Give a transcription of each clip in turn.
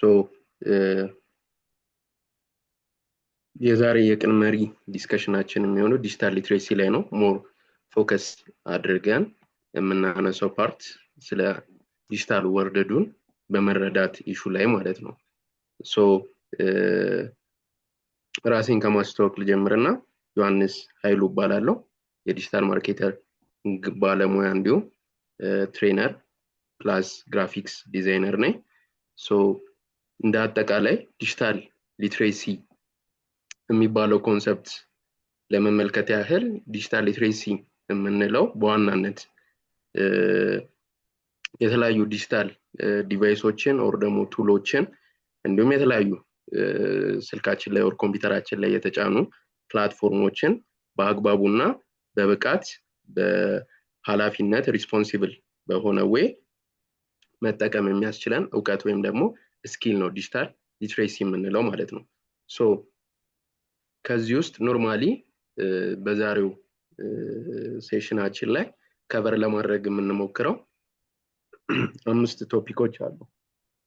ሶ የዛሬ የቅን መሪ ዲስከሽናችን የሚሆነው ዲጂታል ሊትሬሲ ላይ ነው። ሞር ፎከስ አድርገን የምናነሳው ፓርት ስለ ዲጂታል ወርልዱን በመረዳት ኢሹ ላይ ማለት ነው። ሶ ራሴን ከማስተዋወቅ ልጀምርና ዮሐንስ ኃይሉ እባላለሁ። የዲጂታል ማርኬተር ባለሙያ እንዲሁም ትሬነር ፕላስ ግራፊክስ ዲዛይነር ነኝ። ሶ እንደ አጠቃላይ ዲጂታል ሊትሬሲ የሚባለው ኮንሰፕት ለመመልከት ያህል ዲጂታል ሊትሬሲ የምንለው በዋናነት የተለያዩ ዲጂታል ዲቫይሶችን ኦር ደግሞ ቱሎችን እንዲሁም የተለያዩ ስልካችን ላይ ኦር ኮምፒውተራችን ላይ የተጫኑ ፕላትፎርሞችን በአግባቡና በብቃት በኃላፊነት ሪስፖንሲብል በሆነ ዌይ መጠቀም የሚያስችለን ዕውቀት ወይም ደግሞ ስኪል ነው ዲጂታል ሊትሬሲ የምንለው ማለት ነው። ሶ ከዚህ ውስጥ ኖርማሊ በዛሬው ሴሽናችን ላይ ከቨር ለማድረግ የምንሞክረው 5 ቶፒኮች አሉ።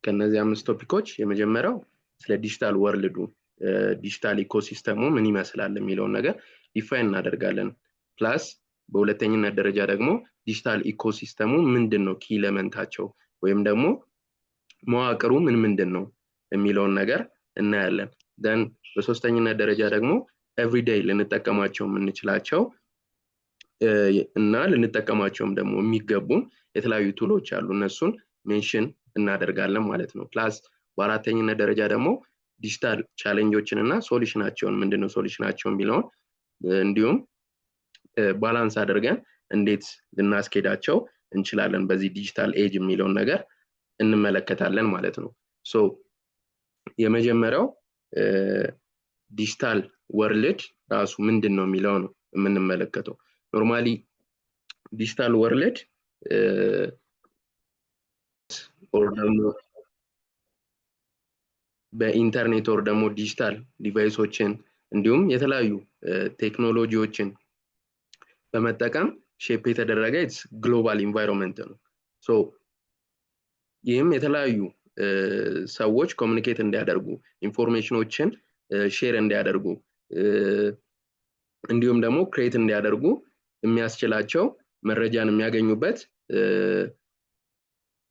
ከነዚህ 5 ቶፒኮች የመጀመሪያው ስለ ዲጂታል ወርልዱ ዲጂታል ኢኮሲስተሙ ምን ይመስላል የሚለውን ነገር ዲፋይን እናደርጋለን። ፕላስ በሁለተኛነት ደረጃ ደግሞ ዲጂታል ኢኮሲስተሙ ምንድነው ኪ ኤሌመንታቸው ወይም ደግሞ መዋቅሩ ምንድነው የሚለውን ነገር እናያለን። then በሶስተኛነት ደረጃ ደግሞ ኤቭሪዴይ ልንጠቀማቸው የምንችላቸው እና ልንጠቀማቸውም ደግሞ የሚገቡ የተለያዩ ቱሎች አሉ፣ እነሱን ሜንሽን እናደርጋለን ማለት ነው። ፕላስ በአራተኛነት ደረጃ ደግሞ ዲጂታል ቻሌንጆችን እና ሶሉሽናቸውን ምንድነው ሶሉሽናቸው የሚለውን እንዲሁም ባላንስ አድርገን እንዴት ልናስኬዳቸው እንችላለን በዚህ ዲጂታል ኤጅ የሚለውን ነገር እንመለከታለን ማለት ነው። ሶ የመጀመሪያው ዲጂታል ወርልድ ራሱ ምንድነው የሚለው ነው የምንመለከተው። ኖርማሊ ዲጂታል ወርልድ ኦር ደግሞ በኢንተርኔት ኦር ደግሞ ዲጂታል ዲቫይሶችን እንዲሁም የተለያዩ ቴክኖሎጂዎችን በመጠቀም ሼፕ የተደረገ ግሎባል ኢንቫይሮንመንት ነው። ሶ ይህም የተለያዩ ሰዎች ኮሙኒኬት እንዲያደርጉ ኢንፎርሜሽኖችን ሼር እንዲያደርጉ እንዲሁም ደግሞ ክሬት እንዲያደርጉ የሚያስችላቸው መረጃን የሚያገኙበት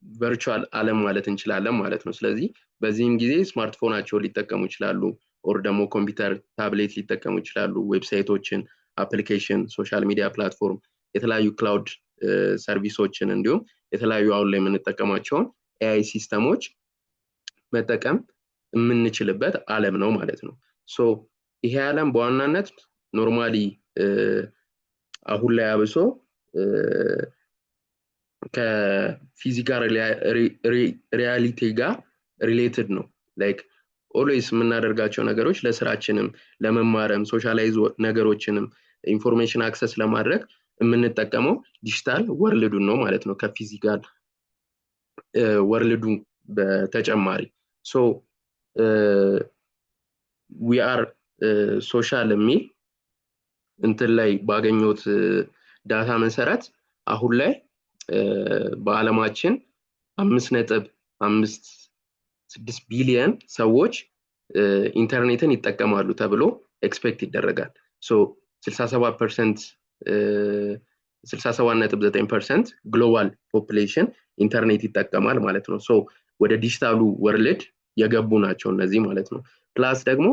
ቨርቹዋል ዓለም ማለት እንችላለን ማለት ነው። ስለዚህ በዚህም ጊዜ ስማርትፎናቸውን ሊጠቀሙ ይችላሉ ኦር ደግሞ ኮምፒውተር ታብሌት ሊጠቀሙ ይችላሉ፣ ዌብሳይቶችን፣ አፕሊኬሽን፣ ሶሻል ሚዲያ ፕላትፎርም፣ የተለያዩ ክላውድ ሰርቪሶችን እንዲሁም የተለያዩ አሁን ላይ የምንጠቀማቸውን ኤአይ ሲስተሞች መጠቀም የምንችልበት ዓለም ነው ማለት ነው። ሶ ይሄ ዓለም በዋናነት ኖርማሊ አሁን ላይ አብሶ ከፊዚካል ሪያሊቲ ጋር ሪሌትድ ነው። ላይክ ኦልዌይስ የምናደርጋቸው ነገሮች ለስራችንም ለመማርም ሶሻላይዝ ነገሮችንም ኢንፎርሜሽን አክሰስ ለማድረግ የምንጠቀመው ዲጂታል ወርልዱን ነው ማለት ነው ከፊዚካል ወርልዱ በተጨማሪ። ሶ we are ሶሻል የሚል እንትን ላይ ባገኘሁት ዳታ መሰረት አሁን ላይ በአለማችን 5.56 ቢሊዮን ሰዎች ኢንተርኔትን ይጠቀማሉ ተብሎ ኤክስፔክት ይደረጋል። ሶ 67.9% ግሎባል ፖፑሌሽን ኢንተርኔት ይጠቀማል ማለት ነው። ሶ ወደ ዲጂታሉ ወርልድ የገቡ ናቸው እነዚህ ማለት ነው። ፕላስ ደግሞ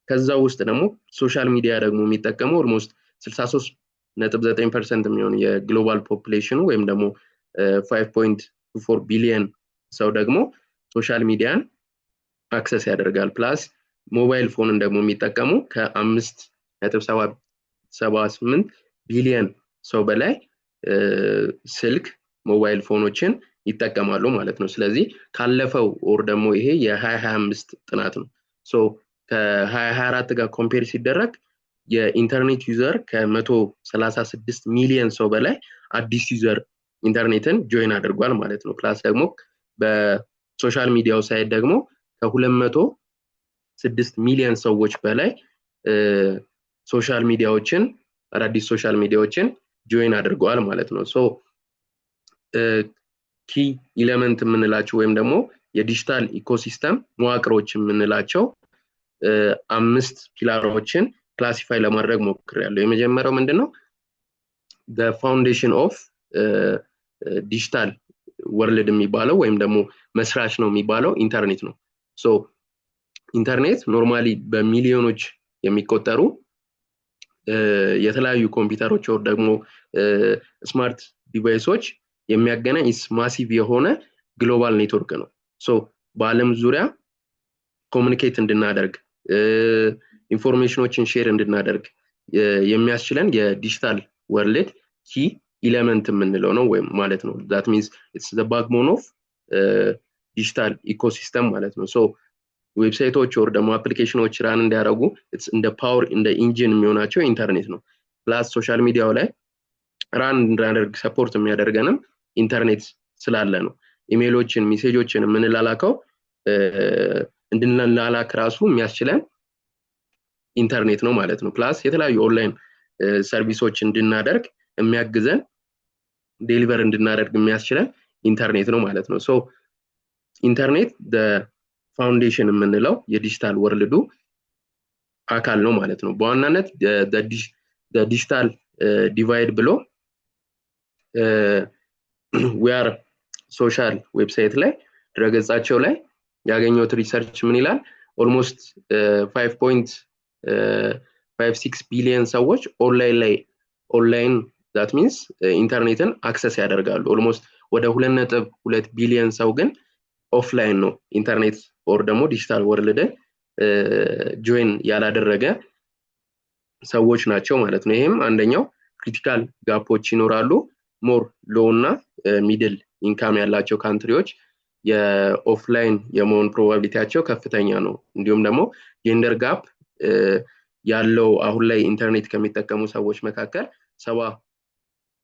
ከዛ ውስጥ ደግሞ ሶሻል ሚዲያ ደግሞ የሚጠቀመው ኦልሞስት 63.9% የሚሆን የግሎባል ፖፑሌሽኑ ወይም ደግሞ 5.24 ቢሊዮን ሰው ደግሞ ሶሻል ሚዲያን አክሰስ ያደርጋል። ፕላስ ሞባይል ፎንን ደግሞ የሚጠቀሙ ከ5.78 ቢሊዮን ሰው በላይ ስልክ ሞባይል ፎኖችን ይጠቀማሉ ማለት ነው። ስለዚህ ካለፈው ኦር ደግሞ ይሄ የ2025 ጥናት ነው። ሶ ከ2024 ጋር ኮምፔር ሲደረግ የኢንተርኔት ዩዘር ከ136 ሚሊዮን ሰው በላይ አዲስ ዩዘር ኢንተርኔትን ጆይን አድርጓል ማለት ነው። ፕላስ ደግሞ በሶሻል ሚዲያው ሳይድ ደግሞ ከ206 ሚሊዮን ሰዎች በላይ ሶሻል ሚዲያዎችን አዳዲስ ሶሻል ሚዲያዎችን ጆይን አድርገዋል ማለት ነው። ሶ ኪ ኤሌመንት የምንላቸው ወይም ደግሞ የዲጂታል ኢኮሲስተም መዋቅሮች የምንላቸው 5 ፒላሮችን ክላሲፋይ ለማድረግ ሞክሬያለሁ። የመጀመሪያው ምንድነው? the foundation of digital world የሚባለው ወይም ደግሞ መስራች ነው የሚባለው ኢንተርኔት ነው። ሶ ኢንተርኔት ኖርማሊ በሚሊዮኖች የሚቆጠሩ የተለያዩ ኮምፒውተሮች ወር ደግሞ ስማርት ዲቫይሶች የሚያገናኝ ማሲቭ የሆነ ግሎባል ኔትወርክ ነው። ሶ በአለም ዙሪያ ኮሙኒኬት እንድናደርግ ኢንፎርሜሽኖችን ሼር እንድናደርግ የሚያስችለን የዲጂታል ወርልድ ኪ ኤሌመንት የምንለው ነው ወይም ማለት ነው። that means it's the backbone of digital ecosystem ማለት ነው። ሶ ዌብሳይቶች ወር ደግሞ አፕሊኬሽኖች ራን እንዲያደርጉ it's in the power in the engine የሚሆናቸው ኢንተርኔት ነው። ፕላስ ሶሻል ሚዲያው ላይ ራን እንድናደርግ ሰፖርት የሚያደርገንም ኢንተርኔት ስላለ ነው። ኢሜሎችን ሜሴጆችን የምንላላከው እንድንላላክ ራሱ የሚያስችለን ኢንተርኔት ነው ማለት ነው። ፕላስ የተለያዩ ኦንላይን ሰርቪሶች እንድናደርግ የሚያግዘን ዴሊቨር እንድናደርግ የሚያስችለን ኢንተርኔት ነው ማለት ነው። ሶ ኢንተርኔት the foundation የምንለው የዲጂታል ወርልዱ አካል ነው ማለት ነው። በዋናነት the digital divide ብሎ we are social ዌብሳይት ላይ ድረገጻቸው ላይ ያገኘሁት ሪሰርች ምን ይላል? almost 5.56 ቢሊዮን ሰዎች ኦንላይን that means ኢንተርኔትን አክሰስ ያደርጋሉ። almost ወደ 2.2 ቢሊዮን ሰው ግን ኦፍላይን ነው ኢንተርኔት ኦር ደግሞ ዲጂታል ወርልድ ጆይን ያላደረገ ሰዎች ናቸው ማለት ነው። ይሄም አንደኛው ክሪቲካል ጋፖች ይኖራሉ። ሞር ሎው እና ሚድል ኢንካም ያላቸው ካንትሪዎች የኦፍላይን የመሆን ፕሮባቢሊቲያቸው ከፍተኛ ነው። እንዲሁም ደግሞ ጀንደር ጋፕ ያለው አሁን ላይ ኢንተርኔት ከሚጠቀሙ ሰዎች መካከል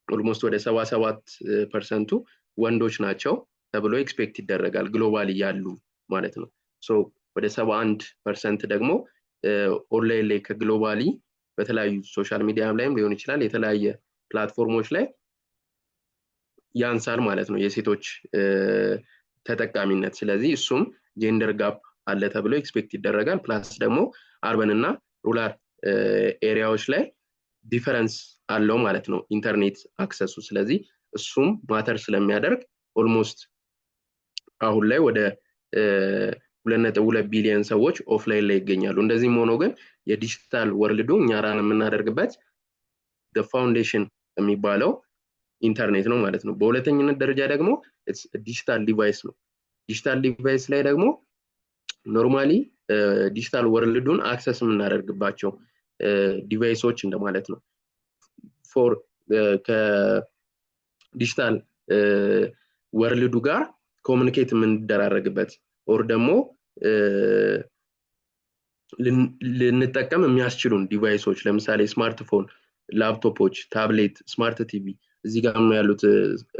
ኦልሞስት ወደ 77% ወንዶች ናቸው ተብሎ ኤክስፔክት ይደረጋል ግሎባሊ ያሉ ማለት ነው። ሶ ወደ 71% ደግሞ ኦንላይን ላይ ከግሎባሊ በተለያዩ ሶሻል ሚዲያ ላይም ሊሆን ይችላል የተለያየ ፕላትፎርሞች ላይ ያንሳል ማለት ነው የሴቶች ተጠቃሚነት። ስለዚህ እሱም ጀንደር ጋፕ አለ ተብሎ ኤክስፔክት ይደረጋል። ፕላስ ደግሞ አርበን እና ሩራል ኤሪያዎች ላይ ዲፈረንስ አለው ማለት ነው ኢንተርኔት አክሰሱ። ስለዚህ እሱም ማተር ስለሚያደርግ ኦልሞስት አሁን ላይ ወደ 2.2 ቢሊዮን ሰዎች ኦፍላይን ላይ ይገኛሉ። እንደዚህም ሆኖ ግን የዲጂታል ወርልዱ እኛ ራን የምናደርግበት the foundation የሚባለው ኢንተርኔት ነው ማለት ነው። በሁለተኛነት ደረጃ ደግሞ ዲጂታል ዲቫይስ ነው። ዲጂታል ዲቫይስ ላይ ደግሞ ኖርማሊ ዲጂታል ወርልዱን አክሰስ የምናደርግባቸው ዲቫይሶች እንደማለት ነው። ፎር ከዲጂታል ወርልዱ ጋር ኮሙኒኬት የምንደራረግበት ኦር ደግሞ ልንጠቀም የሚያስችሉን ዲቫይሶች ለምሳሌ ስማርትፎን፣ ላፕቶፖች፣ ታብሌት፣ ስማርት ቲቪ እዚህ ጋር ነው ያሉት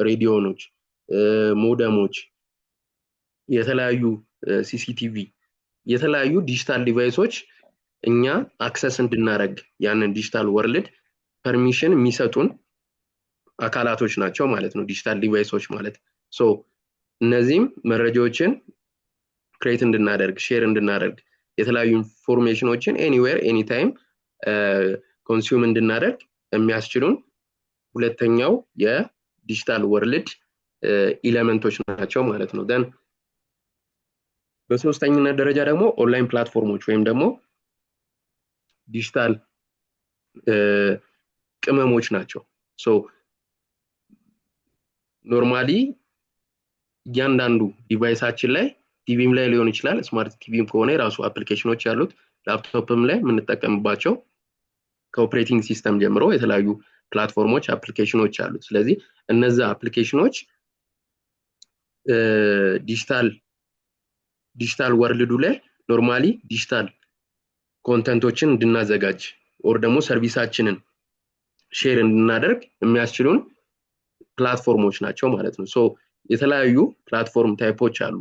ሬዲዮኖች፣ ሞደሞች፣ የተለያዩ ሲሲቲቪ የተለያዩ ዲጂታል ዲቫይሶች እኛ አክሰስ እንድናደርግ ያንን ዲጂታል ወርልድ ፐርሚሽን የሚሰጡን አካላቶች ናቸው ማለት ነው ዲጂታል ዲቫይሶች ማለት። ሶ እነዚህም መረጃዎችን ክሬት እንድናደርግ ሼር እንድናደርግ የተለያዩ ኢንፎርሜሽኖችን ኤኒዌር ኤኒታይም ኮንሱም እንድናደርግ የሚያስችሉን ሁለተኛው የዲጂታል ወርልድ ኤሌመንቶች ናቸው ማለት ነው። ደን በሶስተኛነት ደረጃ ደግሞ ኦንላይን ፕላትፎርሞች ወይም ደግሞ ዲጂታል ቅመሞች ናቸው። ሶ ኖርማሊ እያንዳንዱ ዲቫይሳችን ላይ ቲቪም ላይ ሊሆን ይችላል ስማርት ቲቪም ከሆነ የራሱ አፕሊኬሽኖች ያሉት ላፕቶፕም ላይ የምንጠቀምባቸው ከኦፕሬቲንግ ሲስተም ጀምሮ የተለያዩ ፕላትፎርሞች አፕሊኬሽኖች አሉት። ስለዚህ እነዛ አፕሊኬሽኖች ዲጂታል ወርልዱ ላይ ኖርማሊ ዲጂታል ኮንተንቶችን እንድናዘጋጅ ኦር ደግሞ ሰርቪሳችንን ሼር እንድናደርግ የሚያስችሉን ፕላትፎርሞች ናቸው ማለት ነው። ሶ የተለያዩ ፕላትፎርም ታይፖች አሉ።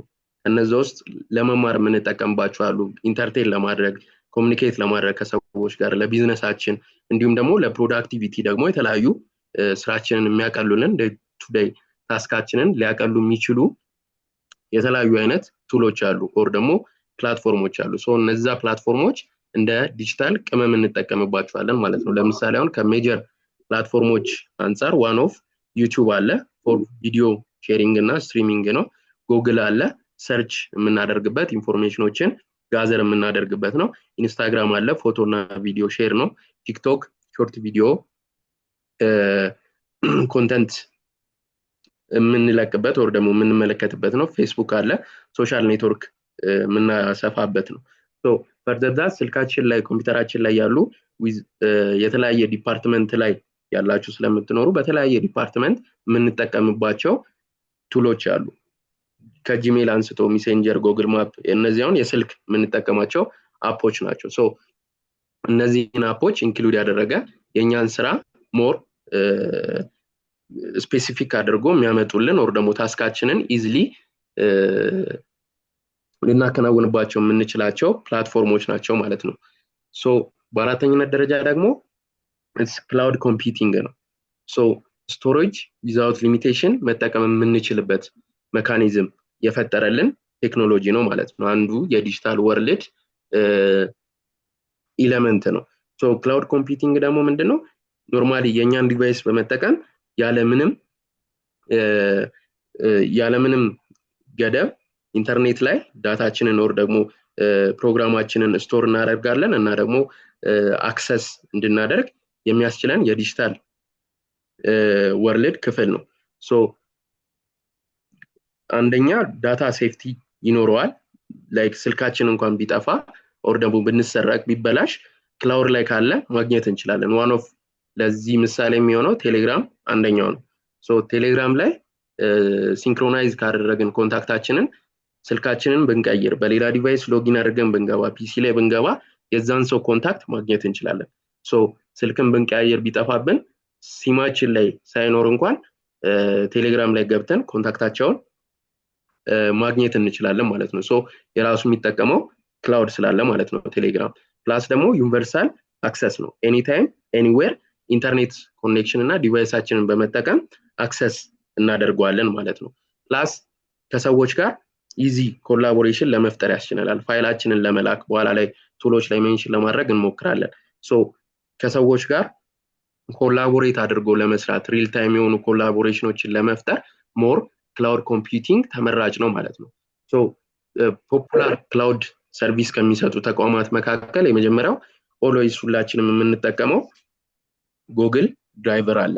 እነዛ ውስጥ ለመማር የምንጠቀምባቸው አሉ፣ ኢንተርቴን ለማድረግ ኮሙኒኬት ለማድረግ ከሰዎች ጋር ለቢዝነሳችን እንዲሁም ደግሞ ለፕሮዳክቲቪቲ ደግሞ የተለያዩ ስራችንን የሚያቀሉልን ዴይ ቱ ዴይ ታስካችንን ሊያቀሉ የሚችሉ የተለያዩ አይነት ቱሎች አሉ ኦር ደግሞ ፕላትፎርሞች አሉ ሶ እነዛ ፕላትፎርሞች እንደ ዲጂታል ቅመም እንጠቀምባቸዋለን ማለት ነው ለምሳሌ አሁን ከሜጀር ፕላትፎርሞች አንፃር ዋን ኦፍ ዩቲዩብ አለ ፎር ቪዲዮ ሼሪንግ እና ስትሪሚንግ ነው ጉግል አለ ሰርች የምናደርግበት ኢንፎርሜሽኖችን ጋዘር የምናደርግበት ነው ኢንስታግራም አለ ፎቶና ቪዲዮ ሼር ነው ቲክቶክ ሾርት ቪዲዮ ኮንተንት የምንለቅበት ወር ደግሞ የምንመለከትበት ነው ፌስቡክ አለ ሶሻል ኔትወርክ የምናሰፋበት ነው ሶ ፈርደር ዳት ስልካችን ላይ ኮምፒውተራችን ላይ ያሉ የተለያየ ዲፓርትመንት ላይ ያላችሁ ስለምትኖሩ በተለያየ ዲፓርትመንት የምንጠቀምባቸው ቱሎች አሉ ከጂሜል አንስቶ ሜሴንጀር ጉግል ማፕ እነዚያውን የስልክ የምንጠቀማቸው አፖች ናቸው ሶ እነዚህን አፖች ኢንክሉድ ያደረገ የኛን ስራ ሞር ስፔሲፊክ አድርጎ የሚያመጡልን ወር ደግሞ ታስካችንን ኢዚሊ ልናከናውንባቸው የምንችላቸው ፕላትፎርሞች ናቸው ማለት ነው ሶ በአራተኛነት ደረጃ ደግሞ ክላውድ ኮምፒውቲንግ ነው ሶ ስቶሬጅ ዊዛውት ሊሚቴሽን መጠቀም የምንችልበት ሜካኒዝም የፈጠረልን ቴክኖሎጂ ነው ማለት ነው አንዱ የዲጂታል ወርልድ ኤሌመንት ነው ሶ ክላውድ ኮምፒውቲንግ ደግሞ ምንድነው ኖርማሊ የኛን ዲቫይስ በመጠቀም ያለምንም ገደብ ኢንተርኔት ላይ ዳታችንን ወር ደግሞ ፕሮግራማችንን ስቶር እናደርጋለን እና ደግሞ አክሰስ እንድናደርግ የሚያስችለን የዲጂታል ወርልድ ክፍል ነው ሶ አንደኛ ዳታ ሴፍቲ ይኖረዋል ላይክ ስልካችን እንኳን ቢጠፋ ኦር ደግሞ ብንሰረቅ ቢበላሽ ክላውድ ላይ ካለ ማግኘት እንችላለን ዋን ኦፍ ለዚህ ምሳሌ የሚሆነው ቴሌግራም አንደኛው ነው ሶ ቴሌግራም ላይ ሲንክሮናይዝ ካደረግን ኮንታክታችንን ስልካችንን ብንቀይር በሌላ ዲቫይስ ሎጊን አድርገን ብንገባ ፒሲ ላይ ብንገባ የዛን ሰው ኮንታክት ማግኘት እንችላለን ሶ ስልክን ብንቀያየር ቢጠፋብን ሲማችን ላይ ሳይኖር እንኳን ቴሌግራም ላይ ገብተን ኮንታክታቸውን ማግኘት እንችላለን ማለት ነው ሶ የራሱ የሚጠቀመው ክላውድ ስላለ ማለት ነው ቴሌግራም ፕላስ ደግሞ ዩኒቨርሳል አክሰስ ነው ኤኒ ታይም ኤኒዌር ኢንተርኔት ኮኔክሽን እና ዲቫይሳችንን በመጠቀም አክሰስ እናደርጋለን ማለት ነው ፕላስ ከሰዎች ጋር ኢዚ ኮላቦሬሽን ለመፍጠር ያስችላል ፋይላችንን ለመላክ በኋላ ላይ ቱሎች ላይ ሜንሽን ለማድረግ እንሞክራለን ሶ ከሰዎች ጋር ኮላቦሬት አድርጎ ለመስራት ሪል ታይም የሆኑ ኮላቦሬሽኖችን ለመፍጠር ሞር ክላውድ ኮምፒውቲንግ ተመራጭ ነው ማለት ነው ሶ ፖፑላር ክላውድ ሰርቪስ ከሚሰጡ ተቋማት መካከል የመጀመሪያው ኦልዌይስ ሁላችንም የምንጠቀመው ጉግል ድራይቨር አለ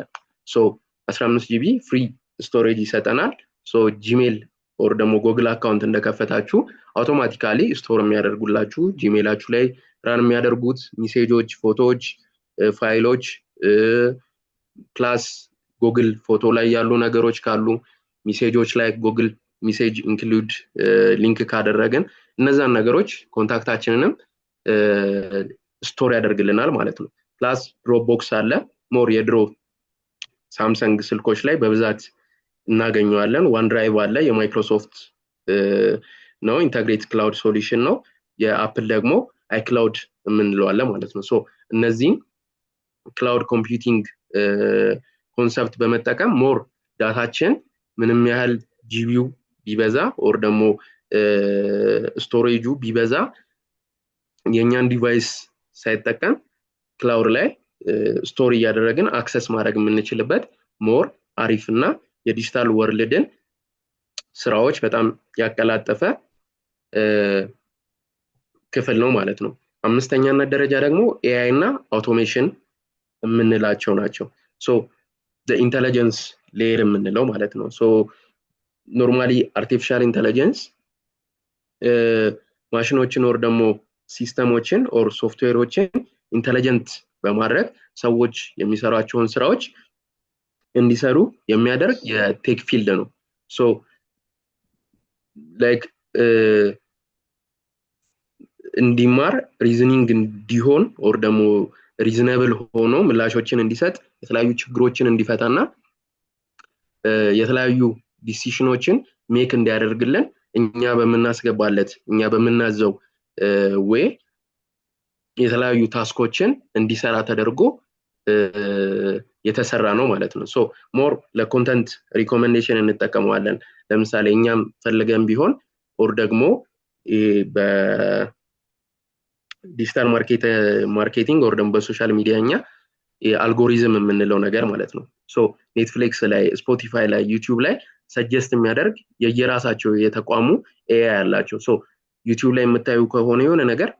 ሶ 15 GB ፍሪ ስቶሬጅ ይሰጠናል ሶ ጂሜል ኦር ደግሞ ጉግል አካውንት እንደከፈታችሁ አውቶማቲካሊ ስቶር የሚያደርጉላችሁ ጂሜላችሁ ላይ ራን የሚያደርጉት ሜሴጆች ፎቶዎች ፋይሎች ፕላስ ጉግል ፎቶ ላይ ያሉ ነገሮች ካሉ ሜሴጆች ላይ ጉግል ሜሴጅ ኢንክሉድ ሊንክ ካደረግን እነዛን ነገሮች ኮንታክታችንንም ስቶር ያደርግልናል ማለት ነው ፕላስ ድሮፕቦክስ አለ ሞር የድሮ ሳምሰንግ ስልኮች ላይ በብዛት እናገኘዋለን ዋን ድራይቭ አለ የማይክሮሶፍት ነው ኢንተግሬት ክላውድ ሶሉሽን ነው የአፕል ደግሞ አይክላውድ የምንለው አለ ማለት ነው ሶ እነዚህ ክላውድ ኮምፒውቲንግ ኮንሰፕት በመጠቀም ሞር ዳታችን ምንም ያህል ጂቢው ቢበዛ ኦር ደግሞ ስቶሬጁ ቢበዛ የኛን ዲቫይስ ሳይጠቀም ክላውድ ላይ ስቶሪ ያደረግን አክሰስ ማድረግ የምንችልበት ሞር አሪፍና የዲጂታል ወርልድን ስራዎች በጣም ያቀላጠፈ ክፍል ነው ማለት ነው አምስተኛነት ደረጃ ደግሞ ኤአይ እና አውቶሜሽን የምንላቸው ናቸው ሶ the intelligence layer የምንለው ማለት ነው ሶ ኖርማሊ አርቲፊሻል ኢንተለጀንስ ማሽኖችን ኦር ደግሞ ሲስተሞችን ኦር ሶፍትዌሮችን ኢንተለጀንት በማድረግ ሰዎች የሚሰሯቸውን ስራዎች እንዲሰሩ የሚያደርግ የቴክ ፊልድ ነው ሶ ላይክ እንዲማር ሪዝኒንግ እንዲሆን ኦር ደግሞ ሪዝነብል ሆኖ ምላሾችን እንዲሰጥ የተለያዩ ችግሮችን እንዲፈታና የተለያዩ ዲሲሽኖችን ሜክ እንዲያደርግልን እኛ በመናስገባለት እኛ በመናዘው ወይ የተለያዩ ታስኮችን እንዲሰራ ተደርጎ የተሰራ ነው ማለት ነው ሶ ሞር ለኮንተንት ሪኮመንዴሽን እንጠቀመዋለን ለምሳሌ እኛም ፈልገን ቢሆን ኦር ደግሞ በዲጂታል ማርኬቲንግ ኦር ደግሞ በሶሻል ሚዲያኛ አልጎሪዝም የምንለው ነገር ማለት ነው። ሶ ኔትፍሊክስ ላይ ስፖቲፋይ ላይ ዩቲዩብ ላይ ሰጀስት የሚያደርግ የየራሳቸው የተቋሙ ኤአይ ያላቸው። ሶ ዩቲዩብ ላይ የምታዩ ከሆነ የሆነ ነገር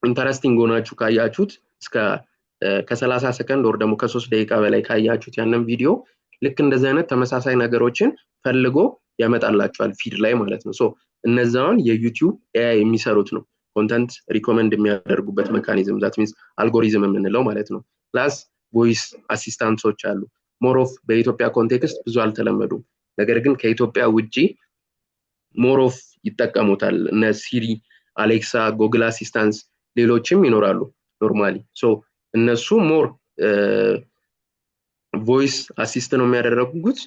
ኢንተረስቲንግ ሆናችሁ ካያችሁት እስከ ከ30 ሰከንድ ወር ደግሞ ከ3 ደቂቃ በላይ ካያችሁት ያንን ቪዲዮ ልክ እንደዚህ አይነት ተመሳሳይ ነገሮችን ፈልጎ ያመጣላችኋል ፊድ ላይ ማለት ነው። ሶ እነዛውን የዩቲዩብ ኤአይ የሚሰሩት ነው ኮንተንት ሪኮመንድ የሚያደርጉበት ሜካኒዝም ዛት ሚንስ አልጎሪዝም የምንለው ማለት ነው። ፕላስ ቮይስ አሲስታንቶች አሉ። ሞር ኦፍ በኢትዮጵያ ኮንቴክስት ብዙ አልተለመዱም፣ ነገር ግን ከኢትዮጵያ ውጪ ሞር ኦፍ ይጠቀሙታል። እነ ሲሪ፣ አሌክሳ፣ ጉግል አሲስታንስ ሌሎችም ይኖራሉ ኖርማሊ። ሶ እነሱ ሞር ቮይስ አሲስት ነው የሚያደርጉት።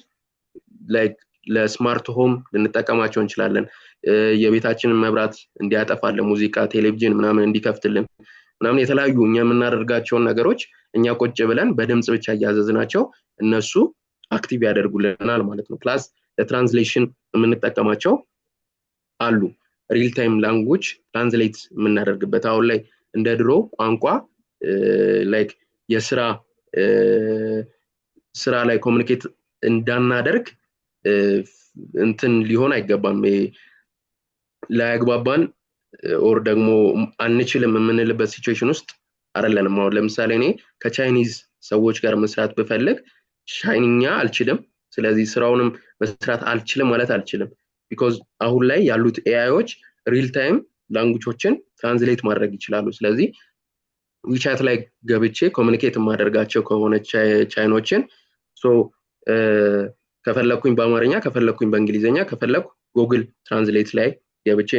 ላይክ ለስማርት ሆም ልንጠቀማቸው እንችላለን። የቤታችንን መብራት እንዲያጠፋልን፣ ሙዚቃ፣ ቴሌቪዥን ምናምን እንዲከፍትልን ምናምን የተለያዩ እኛ የምናደርጋቸውን ነገሮች እኛ ቁጭ ብለን በድምጽ ብቻ እያዘዝናቸው እነሱ አክቲቭ ያደርጉልናል ማለት ነው። ፕላስ ለትራንስሌሽን የምንጠቀማቸው አሉ። ሪል ታይም ላንጉጅ ትራንስሌት የምናደርግበት አሁን ላይ እንደ ድሮ ቋንቋ ላይክ ስራ ላይ ኮሙኒኬት እንዳናደርግ እንትን ሊሆን አይገባም። ላያግባባን ኦር ደግሞ አንችልም የምንልበት ሲቹዌሽን ውስጥ አይደለንም። አሁን ለምሳሌ እኔ ከቻይኒዝ ሰዎች ጋር መስራት ብፈልግ ቻይንኛ አልችልም፣ ስለዚህ ስራውንም መስራት አልችልም ማለት አልችልም። ቢኮዝ አሁን ላይ ያሉት ኤአይዎች ሪል ታይም ላንጉጆችን ትራንስሌት ማድረግ ይችላሉ። ስለዚህ ዊቻት ላይ ገብቼ ኮሙኒኬት ማደርጋቸው ከሆነ ቻይኖችን ከፈለኩኝ በአማርኛ ከፈለኩኝ በእንግሊዘኛ ከፈለኩ ጉግል ትራንስሌት ላይ ገብቼ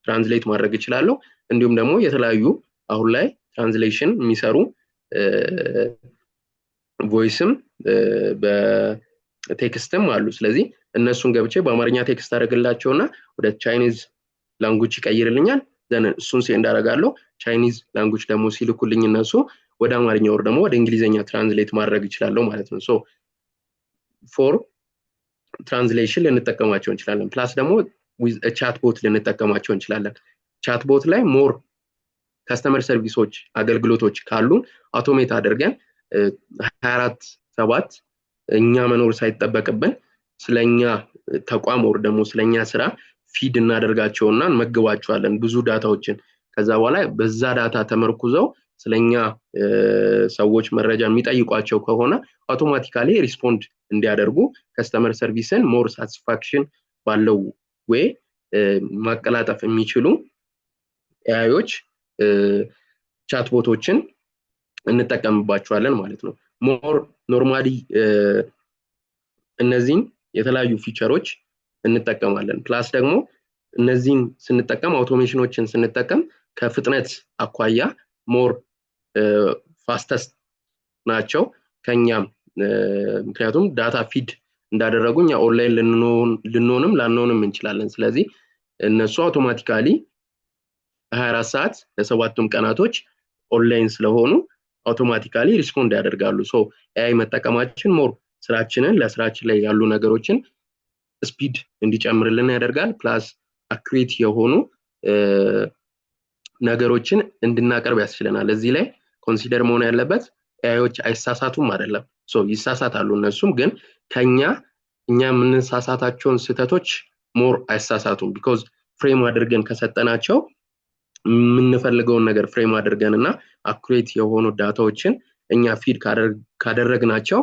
ትራንስሌት ማድረግ ይችላልው። እንዲሁም ደግሞ የተለያዩ አሁን ላይ ትራንስሌሽን የሚሰሩ ቮይስም በቴክስትም አሉ። ስለዚህ እነሱን ገብቼ በአማርኛ ቴክስት አደርግላቸውና ወደ ቻይኒዝ ላንጉጅ ይቀይርልኛል። ዘን እሱን ሴንድ አደርጋለሁ። ቻይኒዝ ላንጉጅ ደግሞ ሲልኩልኝ እነሱ ወደ አማርኛ ወር ደግሞ ወደ እንግሊዘኛ ትራንስሌት ማድረግ ይችላልው ማለት ነው። ሶ ፎር ትራንስሌሽን ልንጠቀማቸው እንችላለን። ፕላስ ደግሞ ዊዝ ቻት ቦት ልንጠቀማቸው እንችላለን። ቻት ቦት ላይ ሞር ከስተመር ሰርቪሶች አገልግሎቶች ካሉ አውቶሜት አድርገን 24/7 እኛ መኖር ሳይጠበቅብን ስለኛ ተቋም ወር ደግሞ ስለኛ ስራ ፊድ እናደርጋቸውና እንመግባቸዋለን ብዙ ዳታዎችን። ከዛ በኋላ በዛ ዳታ ተመርኩዘው ስለኛ ሰዎች መረጃ የሚጠይቋቸው ከሆነ አውቶማቲካሊ ሪስፖንድ እንዲያደርጉ ከስተመር ሰርቪስን ሞር ሳቲስፋክሽን ባለው ወይ ማቀላጠፍ የሚችሉ ኤአይዎች ቻት ቦቶችን እንጠቀምባቸዋለን ማለት ነው። ሞር ኖርማሊ እነዚህን የተለያዩ ፊቸሮች እንጠቀማለን። ፕላስ ደግሞ እነዚህን ስንጠቀም አውቶሜሽኖችን ስንጠቀም ከፍጥነት አኳያ ሞር ፋስተስት ናቸው ከኛም። ምክንያቱም ዳታ ፊድ እንዳደረጉኝ ኦንላይን ልንሆንም ላንሆንም እንችላለን። ስለዚህ እነሱ አውቶማቲካሊ 24 ሰዓት ለሰባቱም ቀናቶች ኦንላይን ስለሆኑ አውቶማቲካሊ ሪስፖንድ ያደርጋሉ። ሶ ኤአይ መጠቀማችን ሞር ስራችንን ለስራችን ላይ ያሉ ነገሮችን ስፒድ እንዲጨምርልን ያደርጋል። ፕላስ አኩሬት የሆኑ ነገሮችን እንድናቀርብ ያስችለናል። እዚህ ላይ ኮንሲደር መሆን ያለበት ኤአይዎች አይሳሳቱም አይደለም። ሶ ይሳሳታሉ እነሱም፣ ግን ከኛ እኛ የምንሳሳታቸውን ስህተቶች ሞር አይሳሳቱም። ቢኮዝ ፍሬም አድርገን ከሰጠናቸው የምንፈልገውን ነገር ፍሬም አድርገንና አኩሬት የሆኑ ዳታዎችን እኛ ፊድ ካደረግናቸው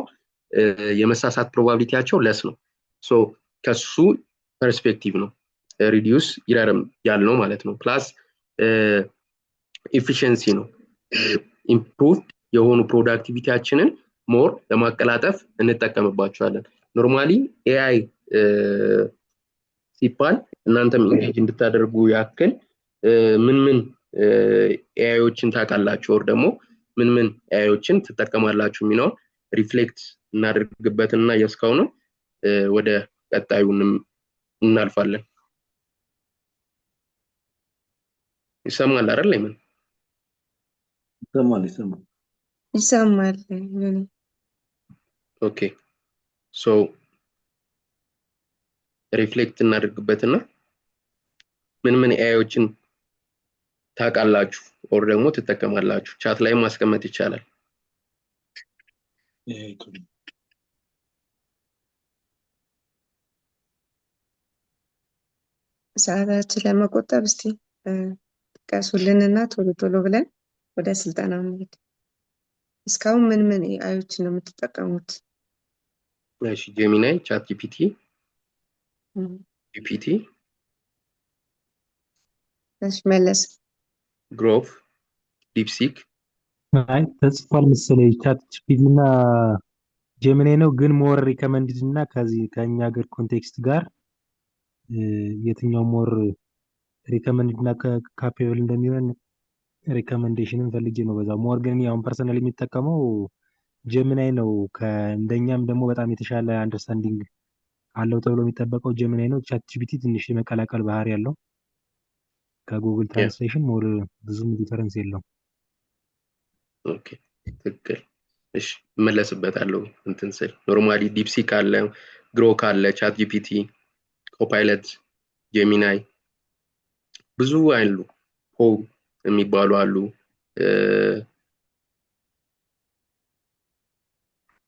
የመሳሳት ፕሮባቢሊቲያቸው ለስ ነው። ሶ ከሱ ፐርስፔክቲቭ ነው ሪዲዩስ ይራርም ያልነው ማለት ነው። ፕላስ ኤፊሺየንሲ ነው። ኢምፕሩቭድ የሆኑ ፕሮዳክቲቪቲያችንን ሞር ለማቀላጠፍ እንጠቀምባቸዋለን። ኖርማሊ ኤአይ ሲባል እናንተም ኢንጌጅ እንድታደርጉ ያክል ምን ኤአይዎችን ታውቃላችሁ ወር ደግሞ ምን ኤአይዎችን ትጠቀማላችሁ የሚለው ሪፍሌክት እናደርግበትና የስካውኑ ወደ ቀጣዩንም እናልፋለን። ይሰማል አይደል? ለምን ይሰማል። ኦኬ ሶ ሪፍሌክት እናደርግበትና ምን ኤአይዎችን ታውቃላችሁ ኦር ደግሞ ትጠቀማላችሁ? ቻት ላይ ማስቀመጥ ይቻላል። ሰዓታችን ለመቆጠብ እስቲ ጥቀሱልንና ቶሎ ቶሎ ብለን ወደ ስልጠና እንሂድ። እስካሁን ምን ኤአይዎችን ነው የምትጠቀሙት? እሺ፣ ጄሚናይ፣ ቻት ጂፒቲ፣ ጂፒቲ፣ እሺ መለስ፣ ግሮቭ፣ ዲፕሲክ። አይ ተጽፏል መሰለኝ ቻት ጂፒቲ እና ጄሚናይ ነው፣ ግን ሞር ሪከመንድድ እና ከዚህ ከኛ ሀገር ኮንቴክስት ጋር የትኛው ሞር ሪከመንድድ እና ካፔብል እንደሚሆን ሪከመንዴሽንን ፈልጌ ነው። በዛ ሞር ግን ያው ፐርሰናሊ የሚጠቀመው ጄሚናይ ነው። ከእንደኛም ደግሞ በጣም የተሻለ አንደርስታንዲንግ አለው ተብሎ የሚጠበቀው ጄሚናይ ነው። ቻት ጂፒቲ ትንሽ የመቀላቀል ባህሪ ያለው ከጉግል ትራንስሌሽን ሞር ብዙም ዲፈረንስ የለው። ኦኬ፣ ትክክል። እሺ፣ እመለስበታለሁ። እንትን ስል ኖርማሊ ዲፕሲክ አለ፣ ግሮክ አለ፣ ቻት ጂፒቲ፣ ኮፓይለት፣ ጄሚናይ ብዙ አሉ። ፖ የሚባሉ አሉ።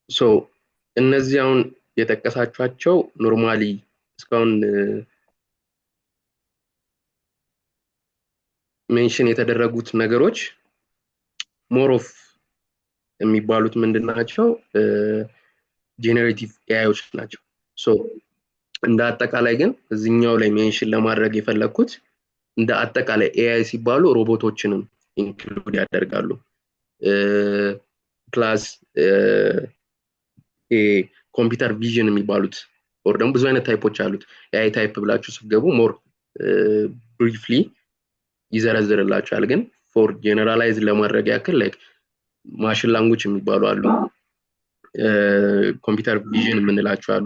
ሶ እነዚህ አሁን የጠቀሳችኋቸው ኖርማሊ እስካሁን ሜንሽን የተደረጉት ነገሮች ሞር ኦፍ የሚባሉት ምንድናቸው? ጄኔሬቲቭ ኤአይዎች ናቸው። ሶ እንደ አጠቃላይ ግን እዚህኛው ላይ ሜንሽን ለማድረግ የፈለኩት እንደ አጠቃላይ ኤአይ ሲባሉ ሮቦቶችንም ኢንክሉድ ያደርጋሉ። ፕላስ ኮምፒውተር ቪዥን የሚባሉት ኦር ደግሞ ብዙ አይነት ታይፖች አሉት። ኤአይ ታይፕ ብላችሁ ስትገቡ ሞር ብሪፍሊ ይዘረዝርላችኋል። ግን ፎር ጀነራላይዝ ለማድረግ ያክል ላይክ ማሽን ላንጉጅ የሚባሉ አሉ፣ ኮምፒውተር ቪዥን የምንላቸው አሉ፣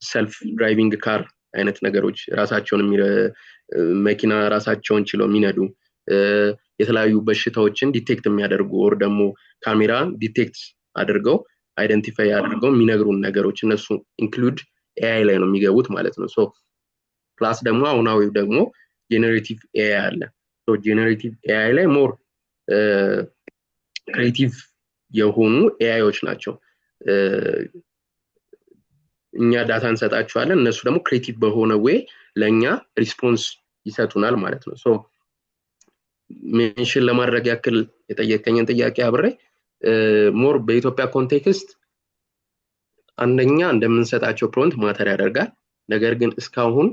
ሰልፍ ድራይቪንግ ካር አይነት ነገሮች፣ ራሳቸውን መኪና ራሳቸውን ችለው የሚነዱ፣ የተለያዩ በሽታዎችን ዲቴክት የሚያደርጉ ኦር ደግሞ ካሜራ ዲቴክት አድርገው አይደንቲፋይ አድርገው የሚነግሩን ነገሮች እነሱ ኢንክሉድ ኤአይ ላይ ነው የሚገቡት ማለት ነው። ሶ ፕላስ ደግሞ አሁናዊ ደግሞ ጄኔሬቲቭ ኤአይ አለ። ሶ ጄኔሬቲቭ ኤአይ ላይ ሞር ክሬቲቭ የሆኑ ኤአይዎች ናቸው። እኛ ዳታ እንሰጣቸዋለን፣ እነሱ ደግሞ ክሬቲቭ በሆነ ዌይ ለኛ ሪስፖንስ ይሰጡናል ማለት ነው። ሶ ሜንሽን ለማድረግ ያክል የጠየቀኝን ጥያቄ አብሬ ሞር በኢትዮጵያ ኮንቴክስት አንደኛ እንደምንሰጣቸው ፕሮንት ማተር ያደርጋል። ነገር ግን እስካሁን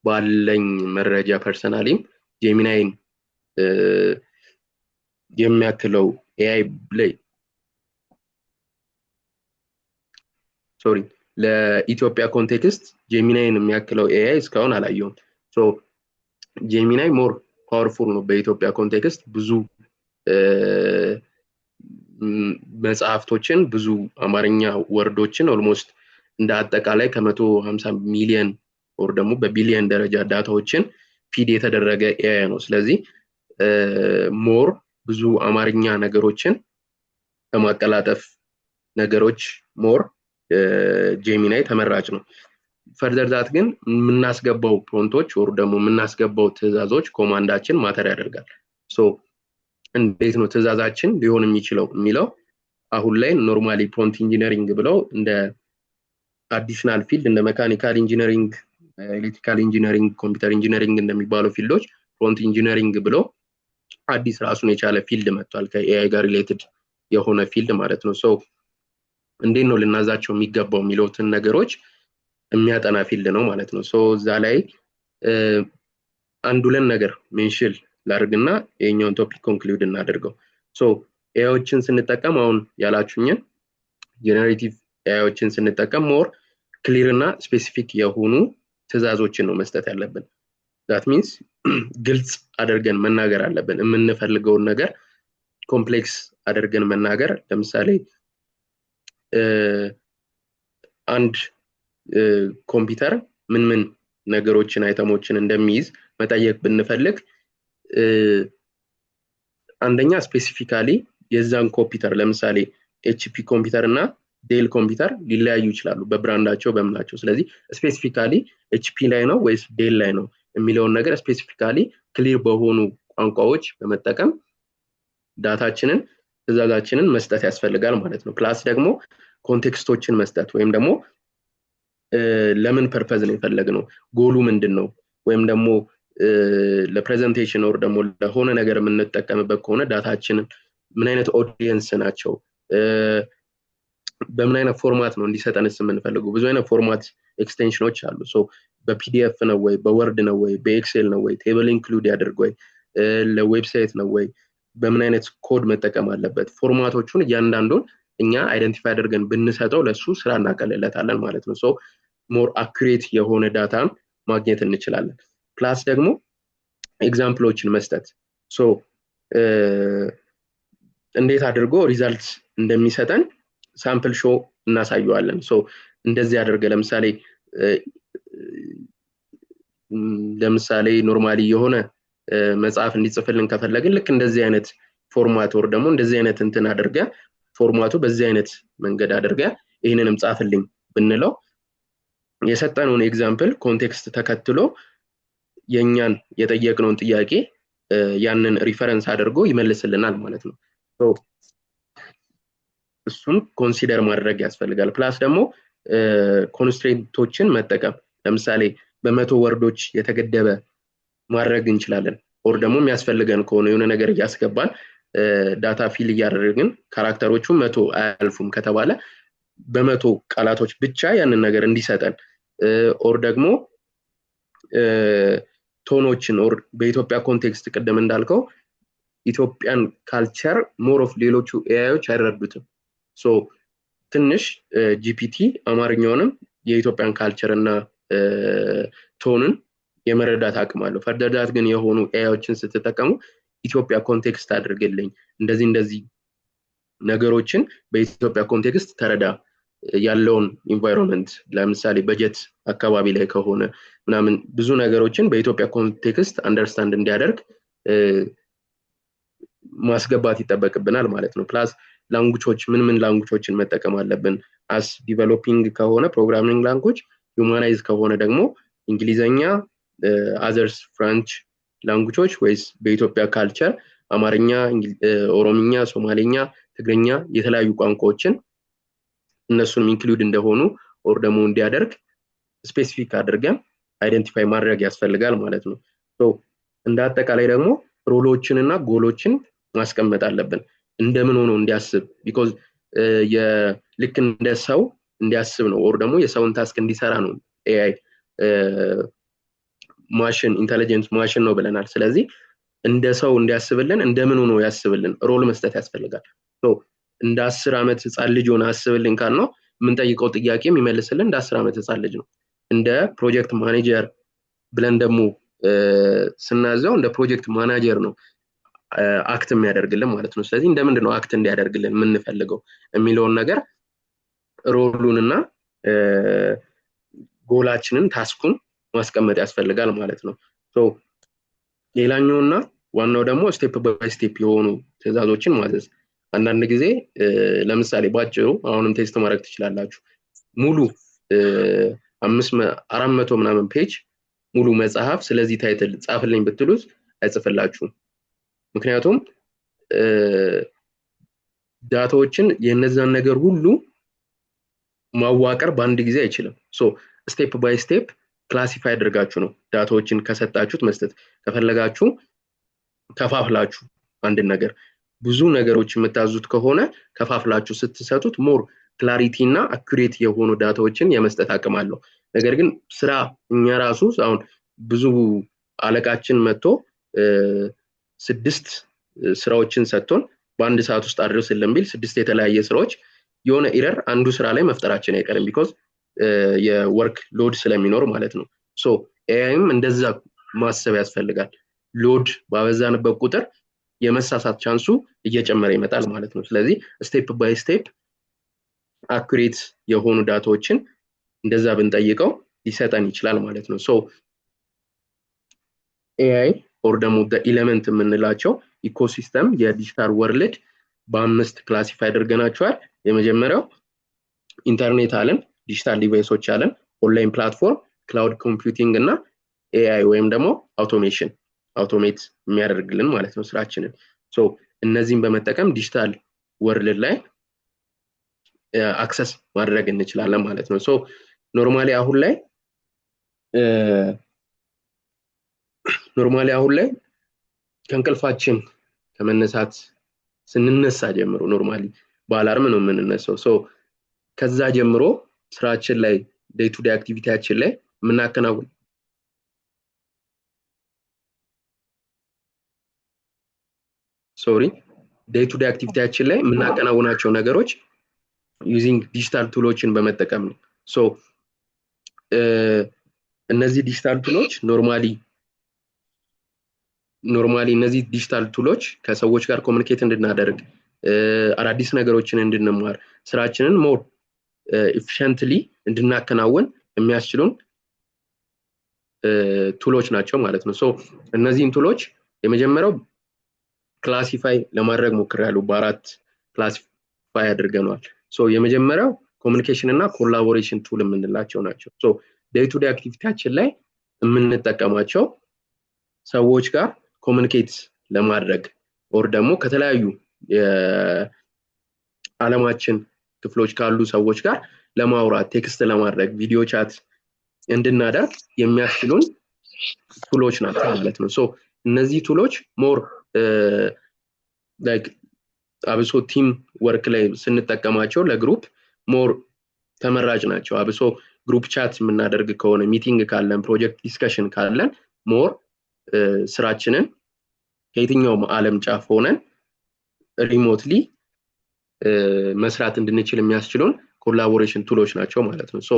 ባለኝ መረጃ ፐርሰናሊም ጄሚናይን የሚያክለው ኤአይ ላይ ለኢትዮጵያ ኮንቴክስት ጄሚናይን የሚያክለው ኤአይ እስካሁን አላየሁም። ሶ ጄሚናይ ሞር ፓወርፉል ነው በኢትዮጵያ ኮንቴክስት። ብዙ መጽሐፍቶችን፣ ብዙ አማርኛ ወርዶችን ኦልሞስት እንደ አጠቃላይ ከ150 ሚሊዮን ኦር ደግሞ በቢሊየን ደረጃ ዳታዎችን ፊድ የተደረገ ኤአይ ነው። ስለዚህ ሞር ብዙ አማርኛ ነገሮችን በማቀላጠፍ ነገሮች ሞር ጄሚናይ ተመራጭ ነው። ፈርደር ዛት ግን የምናስገባው ፕሮንቶች ኦር ደግሞ የምናስገባው ትዕዛዞች ኮማንዳችን ማተር ያደርጋል። ሶ እንዴት ነው ትዕዛዛችን ሊሆን የሚችለው የሚለው አሁን ላይ ኖርማሊ ፕሮንት ኢንጂነሪንግ ብለው እንደ አዲሽናል ፊልድ እንደ ሜካኒካል ኢንጂነሪንግ፣ ኤሌክትሪካል ኢንጂነሪንግ፣ ኮምፒውተር ኢንጂነሪንግ እንደሚባለው ፊልዶች ፕሮንት ኢንጂነሪንግ ብለው አዲስ ራሱን የቻለ ፊልድ መጥቷል፣ ከኤአይ ጋር ሪሌትድ የሆነ ፊልድ ማለት ነው። ሶ እንዴት ነው ልናዛቸው የሚገባው የሚሉትን ነገሮች የሚያጠና ፊልድ ነው ማለት ነው። ሶ እዛ ላይ አንድ ሁለት ነገር ሜንሽን ላድርግና የኛውን ቶፒክ ኮንክሉድ እናደርገው። ሶ ኤአይዎችን ስንጠቀም አሁን ያላችሁኝን ጄነሬቲቭ ኤአይዎችን ስንጠቀም ሞር ክሊር እና ስፔሲፊክ የሆኑ ትዕዛዞችን ነው መስጠት ያለብን። ዛት ሚንስ ግልጽ አድርገን መናገር አለብን። የምንፈልገውን ነገር ኮምፕሌክስ አድርገን መናገር። ለምሳሌ አንድ ኮምፒውተር ምን ነገሮችን አይተሞችን እንደሚይዝ መጠየቅ ብንፈልግ አንደኛ ስፔሲፊካሊ የዛን ኮምፒውተር ለምሳሌ ኤችፒ ኮምፒውተር እና ዴል ኮምፒውተር ሊለያዩ ይችላሉ በብራንዳቸው በምናቸው። ስለዚህ ስፔሲፊካሊ ኤችፒ ላይ ነው ወይስ ዴል ላይ ነው የሚለውን ነገር ስፔሲፊካሊ ክሊር በሆኑ ቋንቋዎች በመጠቀም ዳታችንን ትዕዛዛችንን መስጠት ያስፈልጋል ማለት ነው። ፕላስ ደግሞ ኮንቴክስቶችን መስጠት ወይም ደግሞ ለምን ፐርፐዝ ነው የፈለግነው ጎሉ ምንድነው ወይም ደግሞ ለፕሬዘንቴሽን ኦር ደግሞ ለሆነ ነገር የምንጠቀምበት ከሆነ ዳታችንን ምን አይነት ኦዲየንስ ናቸው በምን አይነት ፎርማት ነው እንዲሰጠንስ የምንፈልገው ብዙ አይነት ፎርማት ኤክስቴንሽኖች አሉ ሶ በፒዲኤፍ ነው ወይ በወርድ ነው ወይ በኤክሴል ነው ወይ ቴብል ኢንክሉድ ያደርግ ወይ ለዌብሳይት ነው ወይ በምን አይነት ኮድ መጠቀም አለበት ፎርማቶቹን እያንዳንዱን እኛ አይደንቲፋይ አድርገን ብንሰጠው ለሱ ስራ እናቀልለታለን ማለት ነው ሶ ሞር አኩሬት የሆነ ዳታን ማግኘት እንችላለን ፕላስ ደግሞ ኤግዛምፕሎችን መስጠት ሶ እንዴት አድርጎ ሪዛልት እንደሚሰጠን ሳምፕል ሾው እናሳየዋለን ሶ እንደዚህ አድርገ ለምሳሌ ኖርማሊ የሆነ መጽሐፍ እንዲጽፍልን ከፈለግን ልክ እንደዚህ አይነት ፎርማት ወር ደግሞ እንደዚህ አይነት እንትን አድርገ ፎርማቱ በዚህ አይነት መንገድ አድርገ ይሄንንም ጻፍልኝ ብንለው የሰጠነውን ኤግዛምፕል ኮንቴክስት ተከትሎ የኛን የጠየቅነውን ጥያቄ ያንን ሪፈረንስ አድርጎ ይመልስልናል ማለት ነው ሶ እሱን ኮንሲደር ማድረግ ያስፈልጋል ፕላስ ደግሞ ኮንስትሬንቶችን መጠቀም ለምሳሌ በመቶ ወርዶች የተገደበ ማድረግ እንችላለን ኦር ደግሞ የሚያስፈልገን ከሆነ የሆነ ነገር ያስገባል ዳታ ፊል ያደርግን ካራክተሮቹ 100 አያልፉም ከተባለ በመቶ ቃላቶች ብቻ ያንን ነገር እንዲሰጠን ኦር ደግሞ ቶኖችን ኦር በኢትዮጵያ ኮንቴክስት ቀደም እንዳልከው ኢትዮጵያን ካልቸር ሞር ኦፍ ሌሎቹ ኤአይዎች አይረዱትም ሶ ትንሽ ጂፒቲ አማርኛውንም የኢትዮጵያን ካልቸር እና ቶንን የመረዳት አቅም አለው ፈርደዳት ግን የሆኑ ኤአይዎችን ስትጠቀሙ ኢትዮጵያ ኮንቴክስት አድርግልኝ እንደዚህ ነገሮችን በኢትዮጵያ ኮንቴክስት ተረዳ ያለውን ኢንቫይሮንመንት ለምሳሌ በጀት አካባቢ ላይ ከሆነ ምናምን ብዙ ነገሮችን በኢትዮጵያ ኮንቴክስት አንደርስታንድ እንዲያደርግ ማስገባት ይተበቅብናል ማለት ነው ፕላስ ላንጉጆች ምን ላንጉጆችን መጠቀም አለብን አስ ዲቨሎፒንግ ከሆነ ፕሮግራሚንግ ላንጉጅ ሁማናይዝ ከሆነ ደግሞ እንግሊዘኛ አዘርስ ፍሬንች ላንጉጆች ወይስ በኢትዮጵያ ካልቸር አማርኛ ኦሮምኛ ሶማሌኛ ትግርኛ የተለያዩ ቋንቋዎችን እነሱን ኢንክሉድ እንደሆኑ ኦር ደግሞ እንዲያደርግ ስፔሲፊክ አድርገን አይደንቲፋይ ማድረግ ያስፈልጋል ማለት ነው ሶ እንደ አጠቃላይ ደግሞ ሮሎችንና ጎሎችን ማስቀመጥ አለብን እንደምን ሆኖ እንዲያስብ ቢኮዝ ልክ እንደ ሰው እንዲያስብ ነው ኦር ደግሞ የሰውን ታስክ እንዲሰራ ነው ኤአይ ማሽን ኢንተለጀንት ማሽን ነው ብለናል ስለዚህ እንደ ሰው እንዲያስብልን እንደምን ሆኖ ያስብልን ሮል መስጠት ያስፈልጋል ሶ እንደ 10 አመት ህፃን ልጅ ሆነ አስብልን ካልነው ምን ጠይቀው ጥያቄ የሚመልስልን እንደ 10 አመት ህፃን ልጅ ነው እንደ ፕሮጀክት ማኔጀር ብለን ደግሞ ስናዘው እንደ ፕሮጀክት ማናጀር ነው አክት የሚያደርግልን ማለት ነው ስለዚህ እንደምንድነው አክት እንዲያደርግልን የምንፈልገው የሚለውን ነገር ሮሉንና ጎላችንን ታስኩን ማስቀመጥ ያስፈልጋል ማለት ነው ሶ ሌላኛውና ዋናው ደግሞ ስቴፕ ባይ ስቴፕ የሆኑ ትዕዛዞችን ማዘዝ አንዳንድ ጊዜ ለምሳሌ ባጭሩ አሁንም ቴስት ማድረግ ትችላላችሁ ሙሉ 400 ምናምን ፔጅ ሙሉ መጽሐፍ ስለዚህ ታይትል ጻፍልኝ ብትሉት አይጽፍላችሁም ምክንያቱም ዳታዎችን የነዛን ነገር ሁሉ ማዋቀር በአንድ ጊዜ አይችልም ሶ ስቴፕ ባይ ስቴፕ ክላሲፋይ አድርጋችሁ ነው ዳታዎችን ከሰጣችሁት መስጠት ከፈለጋችሁ ከፋፍላችሁ አንድ ነገር ብዙ ነገሮች የምታዙት ከሆነ ከፋፍላችሁ ስትሰጡት ሞር ክላሪቲ እና አኩሬት የሆኑ ዳታዎችን የመስጠት አቅም አለው ነገር ግን ስራ እኛ ራሱ አሁን ብዙ አለቃችን መጥቶ 6 ስራዎችን ሰጥቶን በአንድ ሰዓት ውስጥ አድርሰልን ቢል 6 የተለያየ ስራዎች የሆነ ኤረር አንዱ ስራ ላይ መፍጠራችን አይቀርም ቢኮዝ የወርክ ሎድ ስለሚኖር ማለት ነው ሶ ኤአይም እንደዛ ማሰብ ያስፈልጋል ሎድ ባበዛንበት ቁጥር የመሳሳት ቻንሱ እየጨመረ ይመጣል ማለት ነው ስለዚህ ስቴፕ ባይ ስቴፕ አኩሬት የሆኑ ዳታዎችን እንደዛ ብንጠይቀው ሊሰጠን ይችላል ማለት ነው ሶ ኤአይ ኦር ደግሞ ኤሌመንት የምንላቸው ኢኮሲስተም የዲጂታል ወርልድ በአምስት ክላሲፋይ አድርገናቸዋል የመጀመሪያው ኢንተርኔት አለን ዲጂታል ዲቫይሶች አለን ኦንላይን ፕላትፎርም ክላውድ ኮምፒውቲንግ እና ኤአይ ወይም ደግሞ አውቶሜት የሚያደርግልን ማለት ነው ስራችንን። ሶ እነዚህን በመጠቀም ዲጂታል ወርልድ ላይ አክሰስ ማድረግ እንችላለን ማለት ነው። ሶ ኖርማሊ አሁን ላይ ከእንቅልፋችን ከመነሳት ስንነሳ ጀምሮ ኖርማሊ በአላርም ነው የምንነሳው። ሶ ከዛ ጀምሮ ስራችን ላይ ዴይ ቱ ዴይ አክቲቪቲያችን ላይ የምናከናውናቸው ነገሮች ዩዚንግ ዲጂታል ቱሎችን በመጠቀም ነው። ሶ እነዚህ ዲጂታል ቱሎች ኖርማሊ እነዚህ ዲጂታል ቱሎች ከሰዎች ጋር ኮሙኒኬት እንድናደርግ አዳዲስ ነገሮችን እንድንማር ስራችንን ሞር ኤፊሽንትሊ እንድናከናውን የሚያስችሉን ቱሎች ናቸው ማለት ነው። ሶ እነዚህን ቱሎች የመጀመሪያው ክላሲፋይ ለማድረግ ሞክሬያለሁ። በአራት ክላሲፋይ አድርገናል። ሶ የመጀመሪያው ኮሙኒኬሽን እና ኮላቦሬሽን ቱል የምንላቸው ናቸው። ሶ ዴይ ቱ ዴይ አክቲቪቲያችን ላይ የምንጠቀማቸው ሰዎች ጋር ኮሙኒኬት ለማድረግ ኦር ደግሞ ከተለያዩ የዓለማችን ክፍሎች ካሉ ሰዎች ጋር ለማውራት ቴክስት ለማድረግ ቪዲዮ ቻት እንድናደርግ የሚያስችሉን ቱሎች ናቸው ማለት ነው። ሶ እነዚህ ቱሎች ሞር ላይክ አብሶ ቲም ወርክ ላይ ስንጠቀማቸው ለግሩፕ ሞር ተመራጭ ናቸው። አብሶ ግሩፕ ቻት የምናደርግ ከሆነ ሚቲንግ ካለን ፕሮጀክት ዲስከሽን ካለን ሞር ስራችንን ከየትኛውም ዓለም ጫፍ ሆነን ሪሞትሊ መስራት እንድንችል የሚያስችሉን ኮላቦሬሽን ቱሎች ናቸው ማለት ነው። ሶ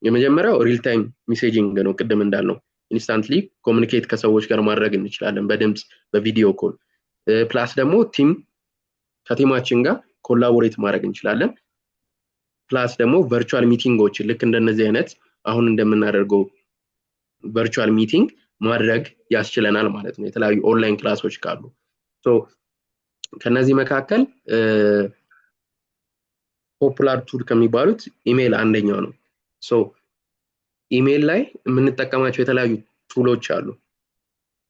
የመጀመሪያው ሪል ታይም ሜሴጂንግ ነው። ቅድም እንዳልነው ኢንስታንትሊ ኮሙኒኬት ከሰዎች ጋር ማድረግ እንችላለን በድምጽ በቪዲዮ ኮል። ፕላስ ደግሞ ከቲማችን ጋር ኮላቦሬት ማድረግ እንችላለን። ፕላስ ደግሞ ቨርቹዋል ሚቲንጎችን ልክ እንደነዚህ አይነት አሁን እንደምናደርገው ቨርቹዋል ሚቲንግ ማድረግ ያስችለናል ማለት ነው የተለያዩ ኦንላይን ክላሶች ካሉ። ሶ ከነዚህ መካከል ፖፑላር ቱል ከሚባሉት ኢሜል አንደኛው ነው። ሶ ኢሜል ላይ የምንጠቀማቸው የተለያዩ ቱሎች አሉ።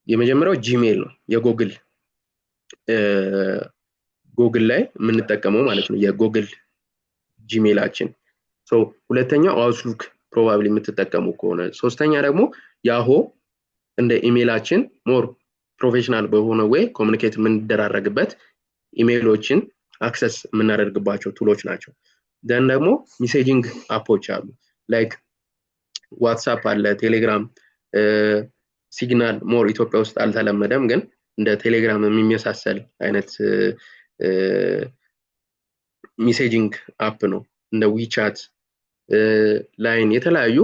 የመጀመሪያው ጂሜል ነው፣ የጎግል ላይ የምንጠቀመው ማለት ነው የጎግል ጂሜላችን። ሶ ሁለተኛው አውትሉክ ፕሮባብሊ የምትጠቀሙ ከሆነ፣ ሶስተኛ ደግሞ ያሆ እንደ ኢሜላችን ሞር ፕሮፌሽናል በሆነ ወይ ኮሙኒኬት የምንደራረግበት ኢሜሎችን አክሰስ የምናደርግባቸው ቱሎች ናቸው። ደን ደግሞ ሜሴጂንግ አፖች አሉ ላይክ ዋትስአፕ አለ፣ ቴሌግራም፣ ሲግናል ሞር ኢትዮጵያ ውስጥ አልተለመደም ግን እንደ ቴሌግራም የሚመሳሰል አይነት ሜሴጂንግ አፕ ነው። እንደ ዊቻት፣ ላይን የተለያዩ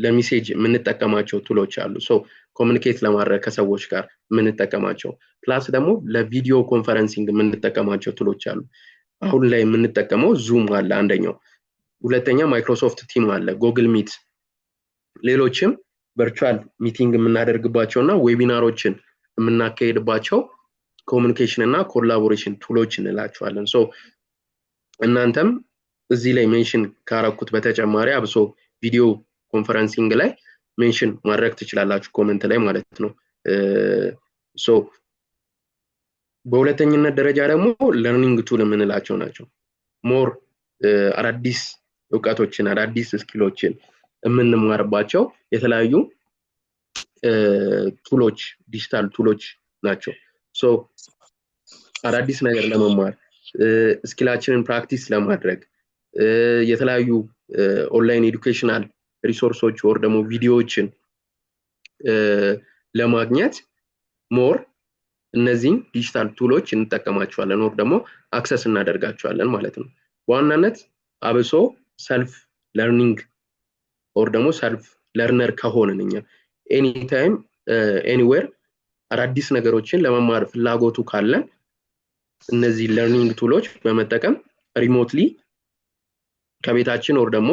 ለሜሴጅ የምንጠቀማቸው ቱሎች አሉ። ሶ ኮሙኒኬት ለማድረግ ከሰዎች ጋር የምንጠቀማቸው። ፕላስ ደግሞ ለቪዲዮ ኮንፈረንሲንግ የምንጠቀማቸው ቱሎች አሉ። አሁን ላይ የምንጠቀመው ዙም አለ አንደኛው፣ ሁለተኛ ማይክሮሶፍት ቲም አለ፣ ጉግል ሚት፣ ሌሎችም ቨርቹዋል ሚቲንግ የምናደርግባቸውና ዌቢናሮችን የምናካሄድባቸው ኮሙኒኬሽን እና ኮላቦሬሽን ቱሎች እንላቸዋለን። ሶ እናንተም እዚህ ላይ ሜንሽን ካረኩት በተጨማሪ አብሶ ቪዲዮ ኮንፈረንሲንግ ላይ ሜንሽን ማድረግ ትችላላችሁ ኮሜንት ላይ ማለት ነው። ሶ በሁለተኛነት ደረጃ ደግሞ ለርኒንግ ቱል የምንላቸው ናቸው። ሞር አዳዲስ እውቀቶችን አዳዲስ ስኪሎችን የምንማርባቸው የተለያዩ ቱሎች ዲጂታል ቱሎች ናቸው። ሶ አዳዲስ ነገር ለመማር ስኪላችንን ፕራክቲስ ለማድረግ የተለያዩ ኦንላይን ኤዱኬሽናል ሪሶርሶች ወር ደግሞ ቪዲዮዎችን ለማግኘት ሞር እነዚህን ዲጂታል ቱሎች እንጠቀማቸዋለን ወር ደግሞ አክሰስ እናደርጋቸዋለን ማለት ነው። በዋናነት አብሶ ሰልፍ ለርኒንግ ወር ደግሞ ሰልፍ ለርነር ከሆነን እኛ ኤኒ ታይም ኤኒዌር አዳዲስ ነገሮችን ለመማር ፍላጎቱ ካለን እነዚህ ለርኒንግ ቱሎች በመጠቀም ሪሞትሊ ከቤታችን ወር ደግሞ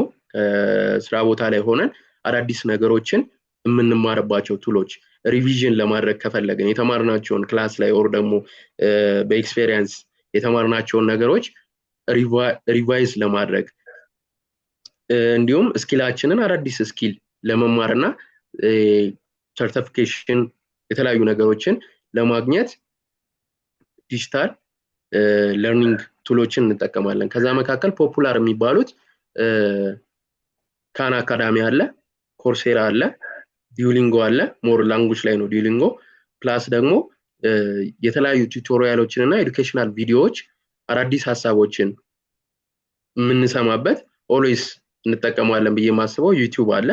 ስራ ቦታ ላይ ሆነን አዳዲስ ነገሮችን የምንማርባቸው ቱሎች ሪቪዥን ለማድረግ ከፈለግን የተማርናቸውን ክላስ ላይ ወር ደግሞ በኤክስፒሪየንስ የተማርናቸውን ነገሮች ሪቫይዝ ለማድረግ እንዲሁም ስኪላችንን አዳዲስ ስኪል ለመማርና ሰርቲፊኬሽን የተለያዩ ነገሮችን ለማግኘት ዲጂታል ለርኒንግ ቱሎችን እንጠቀማለን። ከዛ መካከል ፖፑላር የሚባሉት ካን አካዳሚ አለ፣ ኮርሴራ አለ፣ ዲዩሊንጎ አለ። ሞር ላንጉጅ ላይ ነው ዲዩሊንጎ። ፕላስ ደግሞ የተለያዩ ቱቶሪያሎችን እና ኤዱኬሽናል ቪዲዮዎች አዳዲስ ሀሳቦችን የምንሰማበት ኦልዌይስ እንጠቀማለን ብዬ ማስበው ዩቲዩብ አለ።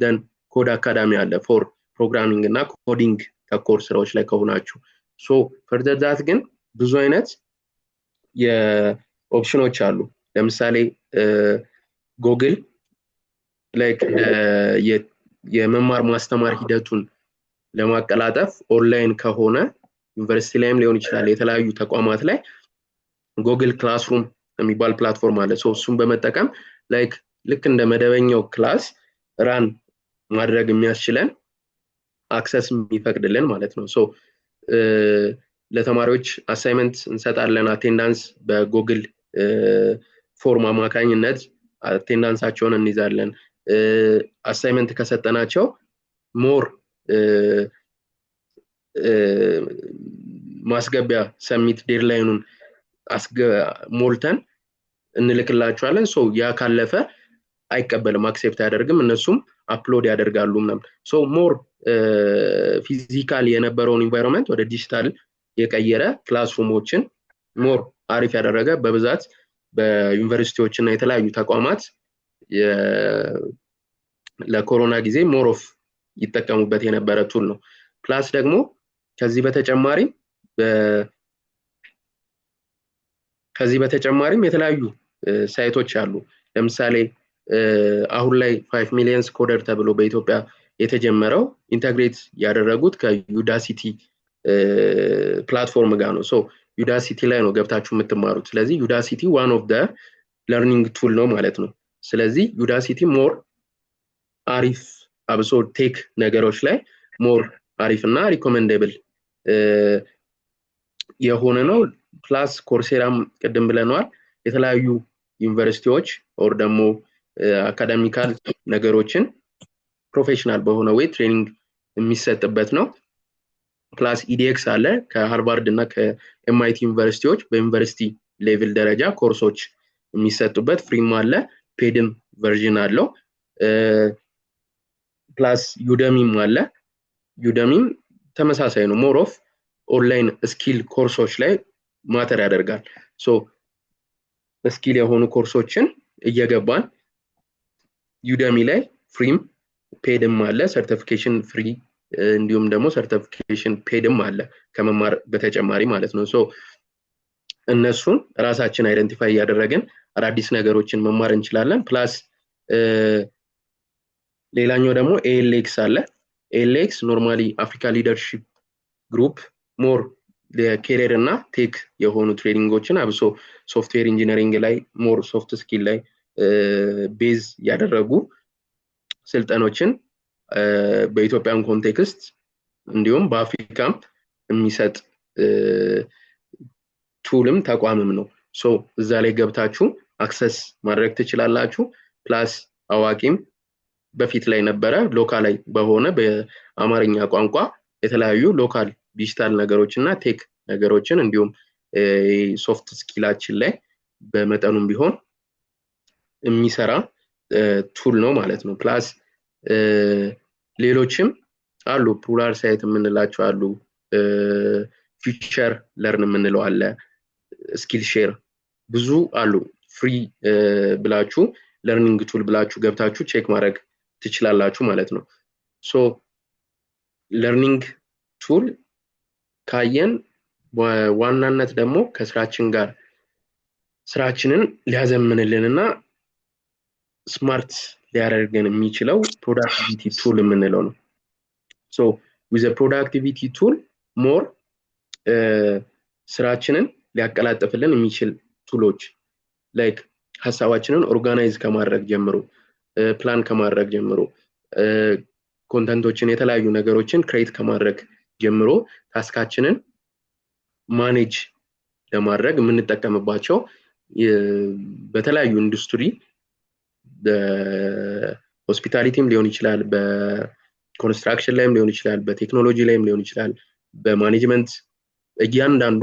ደን ኮድ አካዳሚ አለ ፎር ፕሮግራሚንግ እና ኮዲንግ ተኮር ስራዎች ላይ ከሆናችሁ። ሶ ፈርደር ዛት ግን ብዙ አይነት የኦፕሽኖች አሉ። ለምሳሌ ጉግል ላይክ የመማር ማስተማር ሂደቱን ለማቀላጠፍ ኦንላይን ከሆነ ዩኒቨርሲቲ ላይም ሊሆን ይችላል የተለያዩ ተቋማት ላይ ጉግል ክላስሩም የሚባል ፕላትፎርም አለ። ሶ እሱን በመጠቀም ላይክ ልክ እንደ መደበኛው ክላስ ራን ማድረግ የሚያስችለን አክሰስ የሚፈቅድልን ማለት ነው። ሶ ለተማሪዎች አሳይመንት እንሰጣለን። አቴንዳንስ በጉግል ፎርም አማካኝነት አቴንዳንሳቸውን እንይዛለን። አሳይመንት ከሰጠናቸው ሞር ማስገቢያ ሰሚት ዴድላይኑን ሞልተን እንልክላቸዋለን። ሶ ያ ካለፈ አይቀበልም፣ አክሴፕት አያደርግም፣ እነሱም አፕሎድ ያደርጋሉ ምናምን። ሶ ሞር ፊዚካል የነበረውን ኢንቫይሮንመንት ወደ ዲጂታል የቀየረ ክላስሩሞችን ሞር አሪፍ ያደረገ በብዛት በዩኒቨርሲቲዎች እና የተለያዩ ተቋማት ለኮሮና ጊዜ ሞር ኦፍ ይጠቀሙበት የነበረ ቱል ነው። ፕላስ ደግሞ ከዚህ በተጨማሪም የተለያዩ ሳይቶች አሉ። ለምሳሌ አሁን ላይ 5 ሚሊየንስ ኮደር ተብሎ በኢትዮጵያ የተጀመረው ኢንተግሬት ያደረጉት ከዩዳሲቲ ፕላትፎርም ጋር ነው። ሶ ዩዳሲቲ ላይ ነው ገብታችሁ የምትማሩት። ስለዚህ ዩዳሲቲ ዋን ኦፍ ዘ ለርኒንግ ቱል ነው ማለት ነው። ስለዚህ ዩዳሲቲ ሞር አሪፍ አብሶ ቴክ ነገሮች ላይ ሞር አሪፍ እና ሪኮመንደብል የሆነ ነው። ፕላስ ኮርሴራም ቅድም ብለናል የተለያዩ ዩኒቨርሲቲዎች ኦር ደግሞ አካዳሚካል ነገሮችን ፕሮፌሽናል በሆነ ወይ ትሬኒንግ የሚሰጥበት ነው። ፕላስ ኢዲኤክስ አለ ከሃርቫርድ እና ከኤምአይቲ ዩኒቨርሲቲዎች በዩኒቨርሲቲ ሌቭል ደረጃ ኮርሶች የሚሰጡበት ፍሪም አለ፣ ፔድም ቨርዥን አለው። ፕላስ ዩደሚም አለ። ዩደሚም ተመሳሳይ ነው፣ ሞር ኦፍ ኦንላይን ስኪል ኮርሶች ላይ ማተር ያደርጋል። ሶ ስኪል የሆኑ ኮርሶችን እየገባን ዩደሚ ላይ ፍሪም ፔድም አለ፣ ሰርቲፊኬሽን ፍሪ እንዲሁም ደግሞ ሰርቲፊኬሽን ፔድም አለ ከመማር በተጨማሪ ማለት ነው። ሶ እነሱን ራሳችን አይደንቲፋይ ያደረግን አዳዲስ ነገሮችን መማር እንችላለን። ፕላስ ሌላኛው ደግሞ ኤኤልኤክስ አለ። ኤኤልኤክስ ኖርማሊ አፍሪካ ሊደርሺፕ ግሩፕ ሞር ለኬሪየር እና ቴክ የሆኑ ትሬኒንጎችን አብሶ ሶፍትዌር ኢንጂነሪንግ ላይ ሞር ሶፍት ስኪል ላይ ቤዝ ያደረጉ ስልጠኖችን በኢትዮጵያን ኮንቴክስት እንዲሁም በአፍሪካም የሚሰጥ ቱልም ተቋምም ነው። ሶ እዛ ላይ ገብታችሁ አክሰስ ማድረግ ትችላላችሁ። ፕላስ አዋቂም በፊት ላይ ነበረ ሎካል ላይ በሆነ በአማርኛ ቋንቋ የተለያዩ ሎካል ዲጂታል ነገሮችና ቴክ ነገሮችን እንዲሁም ሶፍት ስኪላችን ላይ በመጠኑም ቢሆን የሚሰራ ቱል ነው ማለት ነው። ፕላስ ሌሎችም አሉ፣ ፕሉራል ሳይት የምንላቸው አሉ፣ ፊውቸር ለርን የምንለው አለ፣ ስኪል ሼር ብዙ አሉ። ፍሪ ብላችሁ ለርኒንግ ቱል ብላችሁ ገብታችሁ ቼክ ማድረግ ትችላላችሁ ማለት ነው። ሶ ለርኒንግ ቱል ካየን ዋናነት ደግሞ ከስራችን ጋር ስራችንን ሊያዘምንልንና ስማርት ሊያደርገን የሚችለው ፕሮዳክቲቪቲ ቱል የምንለው ነው። ሶ with a productivity tool more ስራችንን ሊያቀላጥፍልን የሚችል ቱሎች ላይክ ሐሳባችንን ኦርጋናይዝ ከማድረግ ጀምሮ ፕላን ከማድረግ ጀምሮ ኮንተንቶችን የተለያዩ ነገሮችን ክሬት ከማድረግ ጀምሮ ታስካችንን ማኔጅ ለማድረግ የምንጠቀምባቸው በተለያዩ ኢንዱስትሪ በሆስፒታሊቲም ሊሆን ይችላል፣ ኮንስትራክሽን ላይም ሊሆን ይችላል በቴክኖሎጂ ላይም ሊሆን ይችላል በማኔጅመንት እያንዳንዱ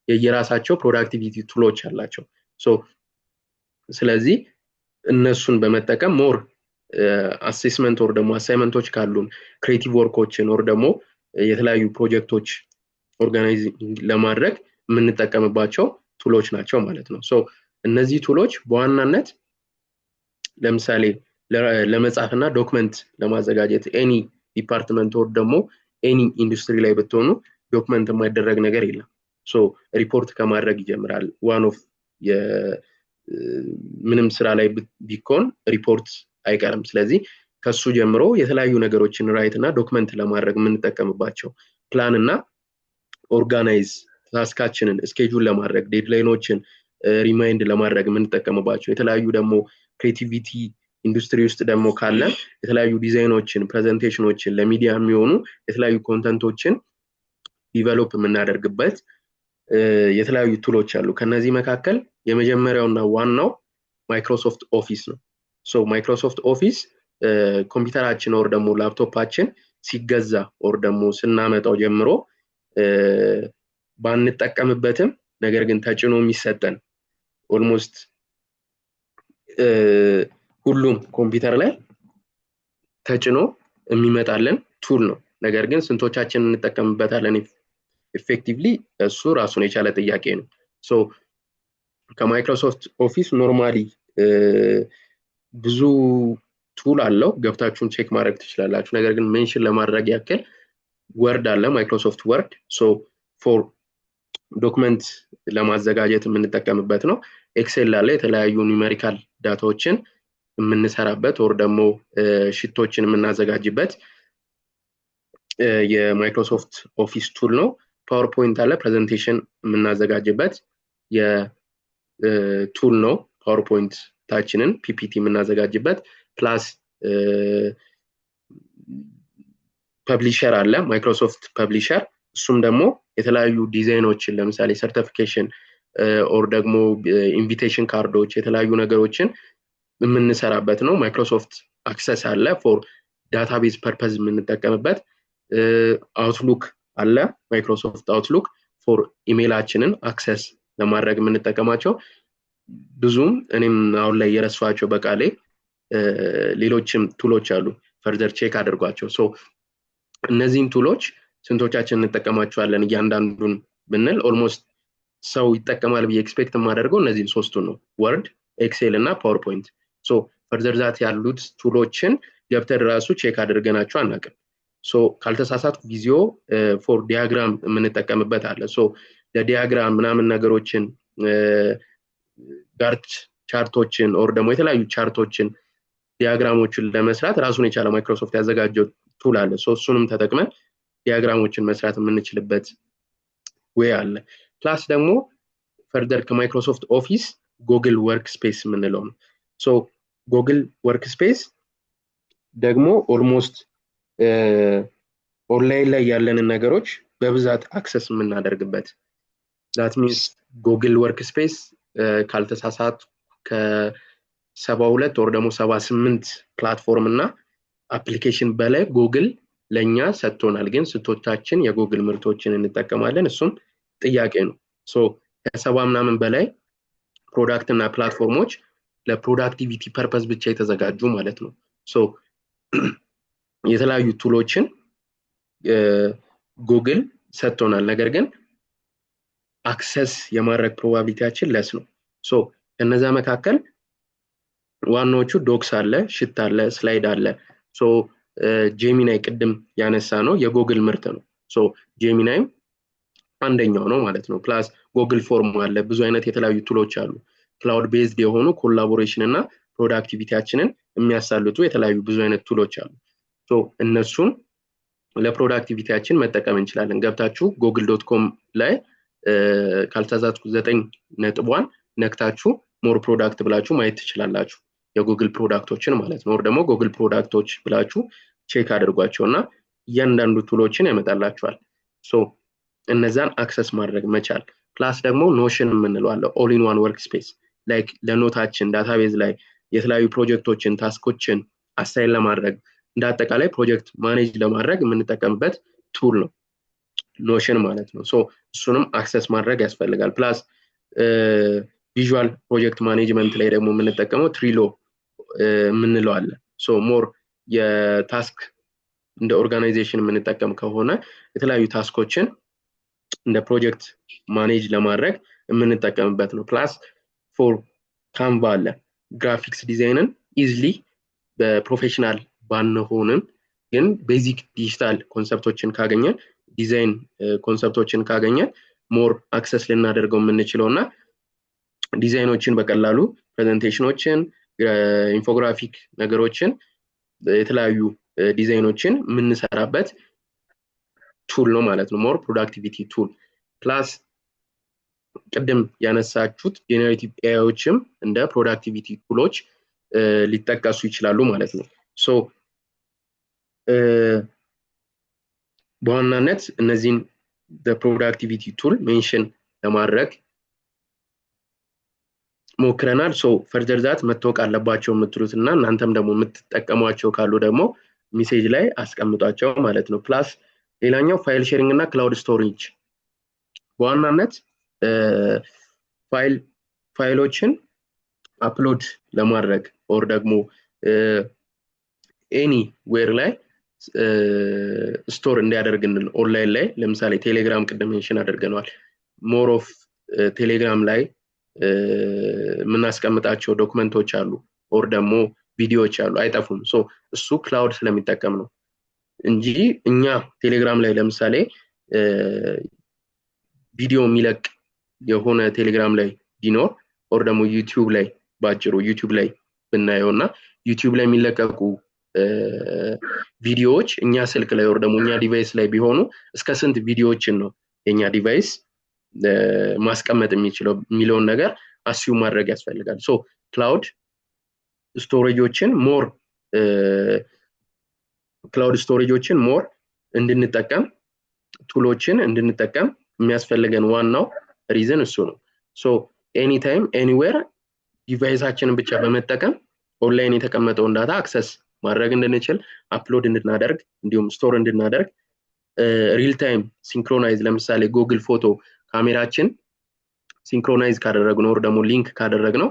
የየራሳቸው ፕሮዳክቲቪቲ ቱሎች አላቸው ሶ ስለዚህ እነሱን በመጠቀም ሞር አሴስመንት ኦር ደግሞ አሳይመንቶች ካሉን ክሬቲቭ ወርኮችን ኦር ደግሞ የተለያዩ ፕሮጀክቶች ኦርጋናይዝ ለማድረግ የምንጠቀምባቸው ቱሎች ናቸው ማለት ነው ሶ እነዚህ ቱሎች በዋናነት ለምሳሌ ለመጻፍና ዶክመንት ለማዘጋጀት ኤኒ ዲፓርትመንት ኦር ደግሞ ኤኒ ኢንዱስትሪ ላይ ብትሆኑ ዶክመንት የማይደረግ ነገር የለም ሶ ሪፖርት ከማድረግ ይጀምራል ዋን ኦፍ ምንም ስራ ላይ ቢኮን ሪፖርት አይቀርም ስለዚህ ከሱ ጀምሮ የተለያዩ ነገሮችን ራይት እና ዶክመንት ለማድረግ የምንጠቀምባቸው ፕላን እና ኦርጋናይዝ ታስካችንን ስኬጁል ለማድረግ ዴድላይኖችን ሪማይንድ ለማድረግ የምንጠቀምባቸው የተለያዩ ደግሞ ክሬቲቪቲ ኢንዱስትሪ ውስጥ ደግሞ ካለ የተለያዩ ዲዛይኖችን ፕሬዘንቴሽኖችን ለሚዲያ የሚሆኑ የተለያዩ ኮንተንቶችን ዲቨሎፕ የምናደርግበት የተለያዩ ቱሎች አሉ ከነዚህ መካከል የመጀመሪያውና ዋናው ማይክሮሶፍት ኦፊስ ነው ሶ ማይክሮሶፍት ኦፊስ ኮምፒውተራችን ኦር ደግሞ ላፕቶፓችን ሲገዛ ኦር ደግሞ ስናመጣው ጀምሮ ባንጠቀምበትም ነገር ግን ተጭኖ የሚሰጠን ኦልሞስት ሁሉም ኮምፒውተር ላይ ተጭኖ የሚመጣልን ቱል ነው ነገር ግን ስንቶቻችን እንጠቀምበታለን ኢፌክቲቭሊ እሱ ራሱን የቻለ ጥያቄ ነው ሶ ከማይክሮሶፍት ኦፊስ ኖርማሊ ብዙ ቱል አለው ገብታችሁን ቼክ ማድረግ ትችላላችሁ ነገር ግን ሜንሽን ለማድረግ ያክል ወርድ አለ ማይክሮሶፍት ወርድ ሶ ፎር ዶክመንት ለማዘጋጀት የምንጠቀምበት ነው ኤክሴል አለ የተለያዩ ኒውሜሪካል ዳታዎችን የምንሰራበት ኦር ደግሞ ሽቶችን የምናዘጋጅበት የማይክሮሶፍት ኦፊስ ቱል ነው ፓወርፖይንት አለ ፕሬዘንቴሽን የምናዘጋጅበት የቱል ነው ፓወርፖይንት ታችንን ፒፒቲ የምናዘጋጅበት ፕላስ ፐብሊሸር አለ ማይክሮሶፍት ፐብሊሸር እሱም ደግሞ የተለያዩ ዲዛይኖችን ለምሳሌ ሰርቲፊኬሽን ኦር ደግሞ ኢንቪቴሽን ካርዶች የተለያዩ ነገሮችን የምንሰራበት ነው ማይክሮሶፍት አክሰስ አለ ፎር ዳታቤዝ ፐርፐዝ የምንጠቀምበት አውትሉክ አለ ማይክሮሶፍት አውትሉክ ፎር ኢሜይላችንን አክሰስ ለማድረግ የምንጠቀማቸው ብዙም እኔም አሁን ላይ የረሳኋቸው በቃሌ ሌሎችም ቱሎች አሉ ፈርዘር ቼክ አድርጓቸው ሶ እነዚህን ቱሎች ስንቶቻችን እንጠቀማቸዋለን እያንዳንዱን ብንል ኦልሞስት ሰው ይጠቀማል ብዬ ኤክስፔክት የማደርገው እነዚህን ሶስቱን ነው ወርድ ኤክሴል እና ፓወርፖይንት ሶ ፈርዘር ዛት ያሉት ቱሎችን ገብተን ራሱ ቼክ አድርገናቸው አናውቅም ሶ ካልተሳሳትኩ ቪዲዮ ፎር ዲያግራም የምንጠቀምበት አለ ሶ ለዲያግራም ምናምን ነገሮችን ጋርት ቻርቶችን ኦር ደግሞ የተለያዩ ቻርቶችን ዲያግራሞችን ለመስራት ራሱን የቻለ ማይክሮሶፍት ያዘጋጀው ቱል አለ ሶ እሱንም ተጠቅመን ዲያግራሞችን መስራት የምንችልበት ወይ አለ ፕላስ ደግሞ ፈርደር ከማይክሮሶፍት ኦፊስ ጉግል ወርክ ስፔስ የምንለው ነው ሶ ጉግል ወርክ ስፔስ ደግሞ ኦልሞስት ኦንላይን ላይ ያለንን ነገሮች በብዛት አክሰስ የምናደርግበት that means ጉግል ወርክ ስፔስ ካልተሳሳት ከ72 ወር ደግሞ 78 ፕላትፎርም እና አፕሊኬሽን በላይ ጉግል ለኛ ሰጥቶናል ግን ስቶቻችን የጉግል ምርቶችን እንጠቀማለን እሱም ጥያቄ ነው ሶ ከ70 ምናምን በላይ ፕሮዳክት እና ፕላትፎርሞች ለፕሮዳክቲቪቲ ፐርፐዝ ብቻ የተዘጋጁ ማለት ነው ሶ የተለያዩ ቱሎችን ጉግል ሰጥቶናል ነገር ግን አክሰስ የማድረግ ፕሮባቢሊቲያችን ለስ ነው ሶ እነዛ መካከል ዋናዎቹ ዶክስ አለ ሽት አለ ስላይድ አለ ሶ ጄሚናይ ቅድም ያነሳ ነው የጉግል ምርት ነው ሶ ጄሚናይ አንደኛው ነው ማለት ነው ፕላስ ጉግል ፎርም አለ ብዙ አይነት የተለያዩ ቱሎች አሉ ክላውድ ቤዝድ የሆኑ ኮላቦሬሽን እና ፕሮዳክቲቪቲያችንን የሚያሳልጡ የተለያዩ ብዙ አይነት ቱሎች አሉ ሶ እነሱን ለፕሮዳክቲቪቲያችን መጠቀም እንችላለን ገብታችሁ google.com ላይ ካልተዛዝኩ 9.1 ነክታችሁ ሞር ፕሮዳክት ብላችሁ ማየት ትችላላችሁ የጉግል ፕሮዳክቶችን ማለት ነው ደግሞ ጉግል ፕሮዳክቶች ብላችሁ ቼክ አድርጓቸውና እያንዳንዱ ቱሎችን ያመጣላችኋል ሶ እነዛን አክሰስ ማድረግ መቻል ፕላስ ደግሞ ኖሽን የምንለው አለ ኦል ኢን ዋን ወርክ ስፔስ ላይክ ለኖታችን ዳታቤዝ ላይ የተለያዩ ፕሮጀክቶችን ታስኮችን አሳይን ለማድረግ እንደ አጠቃላይ ፕሮጀክት ማኔጅ ለማድረግ የምንጠቀምበት ቱል ነው ኖሽን ማለት ነው። ሶ እሱንም አክሰስ ማድረግ ያስፈልጋል። ፕላስ ቪዥዋል ፕሮጀክት ማኔጅመንት ላይ ደግሞ የምንጠቀመው ትሪሎ የምንለው አለ። ሶ ሞር የታስክ እንደ ኦርጋናይዜሽን የምንጠቀም ከሆነ የተለያዩ ታስኮችን እንደ ፕሮጀክት ማኔጅ ለማድረግ የምንጠቀምበት ነው። ፕላስ ፎር ካንቫ አለ። ግራፊክስ ዲዛይንን ኢዝሊ በፕሮፌሽናል ባንሆንም ግን ቤዚክ ዲጂታል ኮንሰፕቶችን ካገኘን ዲዛይን ኮንሰፕቶችን ካገኘን ሞር አክሰስ ልናደርገው የምንችለውና ዲዛይኖችን በቀላሉ ፕሬዘንቴሽኖችን ኢንፎግራፊክ ነገሮችን የተለያዩ ዲዛይኖችን የምንሰራበት ቱል ነው ማለት ነው። ሞር ፕሮዳክቲቪቲ ቱል ፕላስ ቅድም ያነሳችሁት ጄነሬቲቭ ኤአይዎችም እንደ ፕሮዳክቲቪቲ ቱሎች ሊጠቀሱ ይችላሉ ማለት ነው። ሶ በዋናነት እነዚህን በፕሮዳክቲቪቲ ቱል ሜንሽን ለማድረግ ሞክረናል። ሶ ፈርዘር ዛት መታወቅ አለባቸው የምትሉትና እናንተም ደግሞ የምትጠቀሟቸው ካሉ ደግሞ ሜሴጅ ላይ አስቀምጧቸው ማለት ነው። ፕላስ ሌላኛው ፋይል ሼሪንግ እና ክላውድ ስቶሬጅ በዋናነት ፋይሎችን አፕሎድ ለማድረግ ኦር ደግሞ ኤኒ ዌር ላይ ስቶር እንዲያደርግልን ኦንላይን ላይ ለምሳሌ ቴሌግራም ቅድም ሜንሽን አድርገናል። ሞር ኦፍ ቴሌግራም ላይ የምናስቀምጣቸው ዶክመንቶች አሉ ኦር ደግሞ ቪዲዮዎች አሉ አይጠፉም። ሶ እሱ ክላውድ ስለሚጠቀም ነው እንጂ እኛ ቴሌግራም ላይ ለምሳሌ ቪዲዮ የሚለቅ የሆነ ቴሌግራም ላይ ቢኖር ኦር ደግሞ ዩቲዩብ ላይ ባጭሩ ዩቲዩብ ላይ ብናየውና ዩቲዩብ ላይ የሚለቀቁ ቪዲዮዎች እኛ ስልክ ላይ ኦር ደግሞ እኛ ዲቫይስ ላይ ቢሆኑ እስከ ስንት ቪዲዮዎችን ነው የኛ ዲቫይስ ማስቀመጥ የሚችለው የሚለውን ነገር አስዩም ማድረግ ያስፈልጋል። ሶ ክላውድ ስቶሬጆችን ሞር እንድንጠቀም ቱሎችን እንድንጠቀም የሚያስፈልገን ዋናው ሪዝን እሱ ነው። ሶ ኤኒ ታይም ኤኒዌር ዲቫይሳችንን ብቻ በመጠቀም ኦንላይን የተቀመጠውን ዳታ አክሰስ ማድረግ እንድንችል አፕሎድ እንድናደርግ እንዲሁም ስቶር እንድናደርግ ሪል ታይም ሲንክሮናይዝ ለምሳሌ ጉግል ፎቶ ካሜራችን ሲንክሮናይዝ ካደረግነው ወር ደግሞ ሊንክ ካደረግነው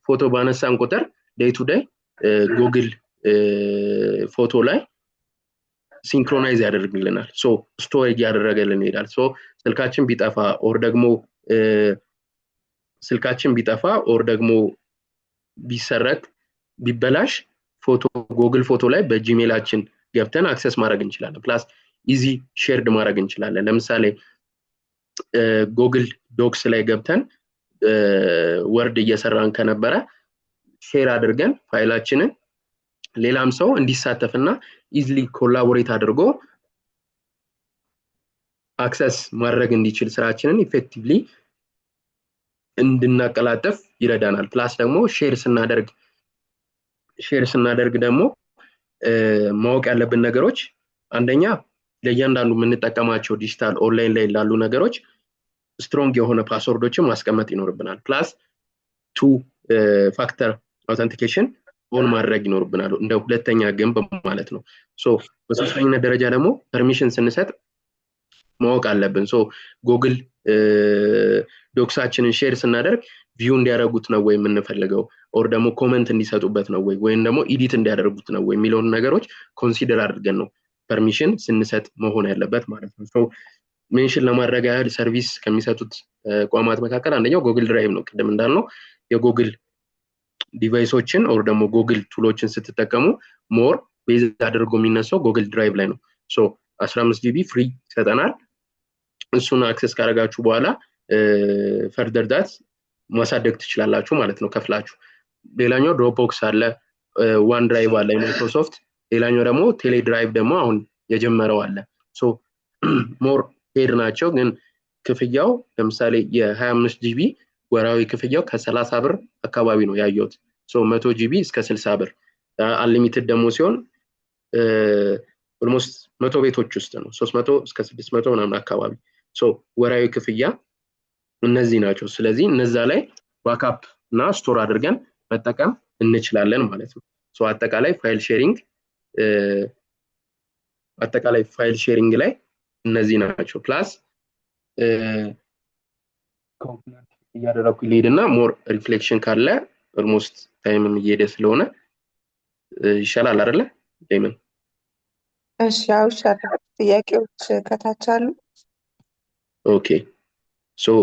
ፎቶ ባነሳን ቁጥር ዴይ ቱ ዴይ ጉግል ፎቶ ላይ ሲንክሮናይዝ ያደርግልናል። ሶ ስቶሬጅ ያደረገልን ይላል። ሶ ስልካችን ቢጠፋ ኦር ደግሞ ቢሰረቅ ቢበላሽ ፎቶ ጉግል ፎቶ ላይ በጂሜላችን ገብተን አክሰስ ማድረግ እንችላለን። ፕላስ ኢዚ ሼርድ ማድረግ እንችላለን። ለምሳሌ ጉግል ዶክስ ላይ ገብተን ወርድ እየሰራን ከነበረ ሼር አድርገን ፋይላችንን ሌላም ሰው እንዲሳተፍና ኢዝሊ ኮላቦሬት አድርጎ አክሰስ ማድረግ እንዲችል ስራችንን ኢፌክቲቭሊ እንድናቀላጥፍ ይረዳናል። ፕላስ ደግሞ ሼር ስናደርግ ደግሞ ማወቅ ያለብን ነገሮች አንደኛ ለእያንዳንዱ የምንጠቀማቸው ዲጂታል ኦንላይን ላይ ላሉ ነገሮች ስትሮንግ የሆነ ፓስወርዶችን ማስቀመጥ ይኖርብናል። ፕላስ ቱ ፋክተር አውተንቲኬሽን ኦን ማድረግ ይኖርብናል እንደ ሁለተኛ ግንብ ማለት ነው። ሶ በሶስተኛ ደረጃ ደግሞ ፐርሚሽን ስንሰጥ ማወቅ አለብን። ሶ ጉግል ዶክሳችንን ሼር ስናደርግ ቪው እንዲያደርጉት ነው ወይ የምንፈልገው ኦር ደግሞ ኮሜንት እንዲሰጡበት ነው ወይም ደግሞ ኤዲት እንዲያደርጉት ነው ወይ የሚለውን ነገሮች ኮንሲደር አድርገን ነው ፐርሚሽን ስንሰጥ መሆን ያለበት ማለት ነው። ሶ ሜንሽን ለማድረግ ያህል ሰርቪስ ከሚሰጡት ቋማት መካከል አንደኛው ጉግል ድራይቭ ነው። ቅድም እንዳልነው የጉግል ዲቫይሶችን ኦር ደግሞ ጉግል ቱሎችን ስትጠቀሙ ሞር ቤዝ አድርጎ የሚነሳው ጉግል ድራይቭ ላይ ነው። ሶ 15 ጂቢ ፍሪ ይሰጠናል። እሱን አክሰስ ካደረጋችሁ በኋላ ፈርደር ዳት ማሳደግ ትችላላችሁ ማለት ነው ከፍላችሁ። ሌላኛው ድሮፕቦክስ አለ፣ ዋን ድራይቭ አለ ማይክሮሶፍት። ሌላኛው ደግሞ ቴሌ ድራይቭ ደግሞ አሁን የጀመረው አለ። ሶ ሞር ፔድ ናቸው ግን ክፍያው ለምሳሌ የ25 ጂቢ ወራዊ ክፍያው ከ30 ብር አካባቢ ነው ያየሁት። ሶ 100 ጂቢ እስከ 60 ብር አንሊሚትድ ደግሞ ሲሆን ኦልሞስት 100 ቤቶች ውስጥ ነው 300 እስከ 600 ምናምን አካባቢ። ሶ ወራዊ ክፍያ እነዚህ ናቸው። ስለዚህ እነዛ ላይ ባክአፕ እና ስቶር አድርገን መጠቀም እንችላለን ማለት ነው። ሶ አጠቃላይ ፋይል ሼሪንግ አጠቃላይ ፋይል ሼሪንግ ላይ እነዚህ ናቸው። ፕላስ ኮምፕሊት እያደረኩ ልሄድና ሞር ሪፍሌክሽን ካለ ኦልሞስት ታይምም እየሄደ ስለሆነ ይሻላል አይደለ ዴመን? እሺ ያው ይሻላል። ጥያቄዎች ከታች አሉ። ኦኬ ሶ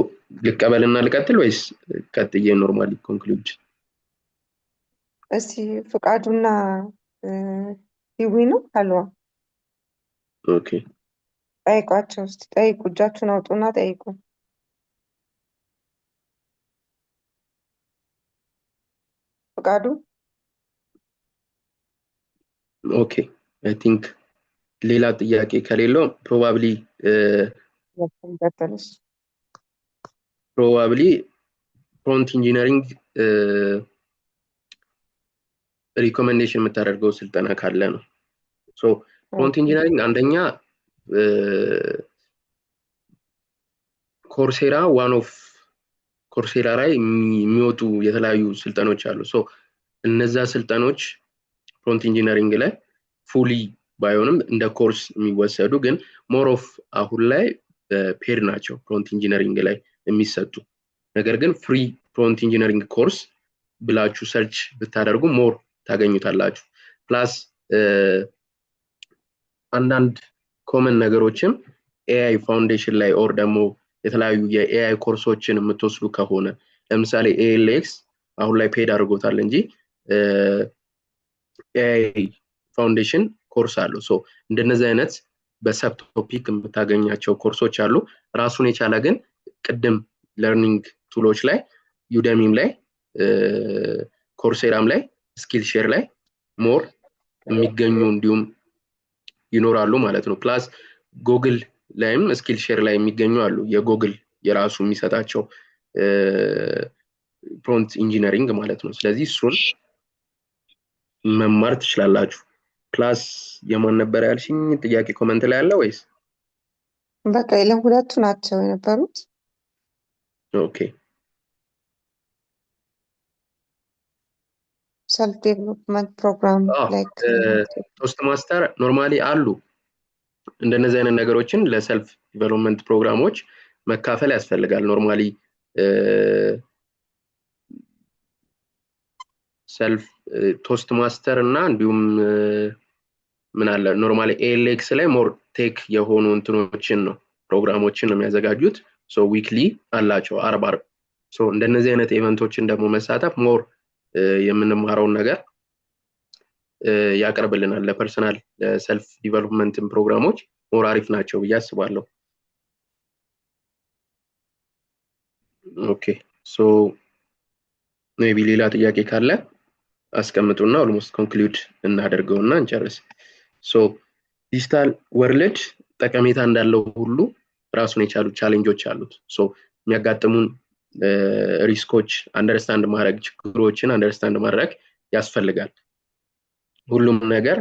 ልቀበልና ልቀጥል ወይስ ቀጥዬ ኖርማሊ ኮንክሉድ? እስቲ ፍቃዱና ሂዊ ነው አልዋ ኦኬ ጠይቋቸው። እስቲ ጠይቁ፣ እጃችሁን አውጡና ጠይቁ። ፍቃዱ ኦኬ አይ ቲንክ ሌላ ጥያቄ ከሌለው ፕሮባብሊ ፕሮንት ኢንጂነሪንግ ሪኮሜንዴሽን የምታደርገው ስልጠና ካለ ነው። ሶ ፕሮንት ኢንጂነሪንግ አንደኛ ኮርሴራ ዋን ኦፍ ኮርሴራ ላይ የሚወጡ የተለያዩ ስልጠኖች አሉ። ሶ እነዛ ስልጠኖች ፕሮንት ኢንጂነሪንግ ላይ ፉሊ ባይሆንም እንደ ኮርስ የሚወሰዱ ግን ሞር ኦፍ አሁን ላይ ፔድ ናቸው ፕሮንት ኢንጂነሪንግ ላይ የሚሰጡ። ነገር ግን ፍሪ ፕሮንት ኢንጂነሪንግ ኮርስ ብላችሁ ሰርች ብታደርጉ ሞር ታገኙታላችሁ። ፕላስ አንዳንድ ኮመን ነገሮችም ኤአይ ፋውንዴሽን ላይ ኦር ደግሞ የተለያዩ የኤአይ ኮርሶችን የምትወስዱ ከሆነ ለምሳሌ ኤኤልኤክስ አሁን ላይ ፔድ አድርጎታል እንጂ ኤአይ ፋውንዴሽን ኮርስ አለው። ሶ እንደነዚህ አይነት በሰብ ቶፒክ የምታገኛቸው ኮርሶች አሉ። ራሱን የቻለ ግን ቅድም ለርኒንግ ቱሎች ላይ ዩደሚም ላይ ኮርሴራም ላይ ስኪል ሼር ላይ ሞር የሚገኙ እንዲሁም ይኖራሉ ማለት ነው። ፕላስ ጉግል ላይም ስኪል ሼር ላይ የሚገኙ አሉ። የጉግል የራሱ የሚሰጣቸው ፕሮንት ኢንጂነሪንግ ማለት ነው። ስለዚህ እሱን መማር ትችላላችሁ። ፕላስ የማን ነበር ያልሽኝ ጥያቄ ኮመንት ላይ አለ ወይስ? በቃ ለሁለቱ ናቸው የነበሩት። ኦኬ ሰልፍ ዴቨሎፕመንት ፕሮግራም ላይክ ቶስት ማስተር ኖርማሊ አሉ። እንደነዚህ አይነት ነገሮችን ለሰልፍ ዴቨሎፕመንት ፕሮግራሞች መካፈል ያስፈልጋል። ኖርማሊ ሰልፍ ቶስት ማስተር እና እንዲሁም ምን አለ ኖርማሊ ኤኤልኤክስ ላይ ሞር ቴክ የሆኑ እንትኖችን ነው ፕሮግራሞችን ነው የሚያዘጋጁት። ሶ ዊክሊ አላቸው አርብ። ሶ እንደነዚህ አይነት ኢቨንቶችን ደግሞ መሳተፍ ሞር የምንማረውን ነገር ያቀርብልናል። ለፐርሰናል ሰልፍ ዲቨሎፕመንት ፕሮግራሞች ሞር አሪፍ ናቸው ብዬ አስባለሁ። ኦኬ ሶ ሜቢ ሌላ ጥያቄ ካለ አስቀምጡና ኦልሞስት ኮንክሉድ እናደርገውና እንጨርስ። ሶ ዲጂታል ወርልድ ጠቀሜታ እንዳለው ሁሉ ራሱን የቻሉ ቻሌንጆች አሉት። ሶ የሚያጋጥሙን ሪስኮች አንደርስታንድ ማድረግ፣ ችግሮችን አንደርስታንድ ማድረግ ያስፈልጋል። ሁሉም ነገር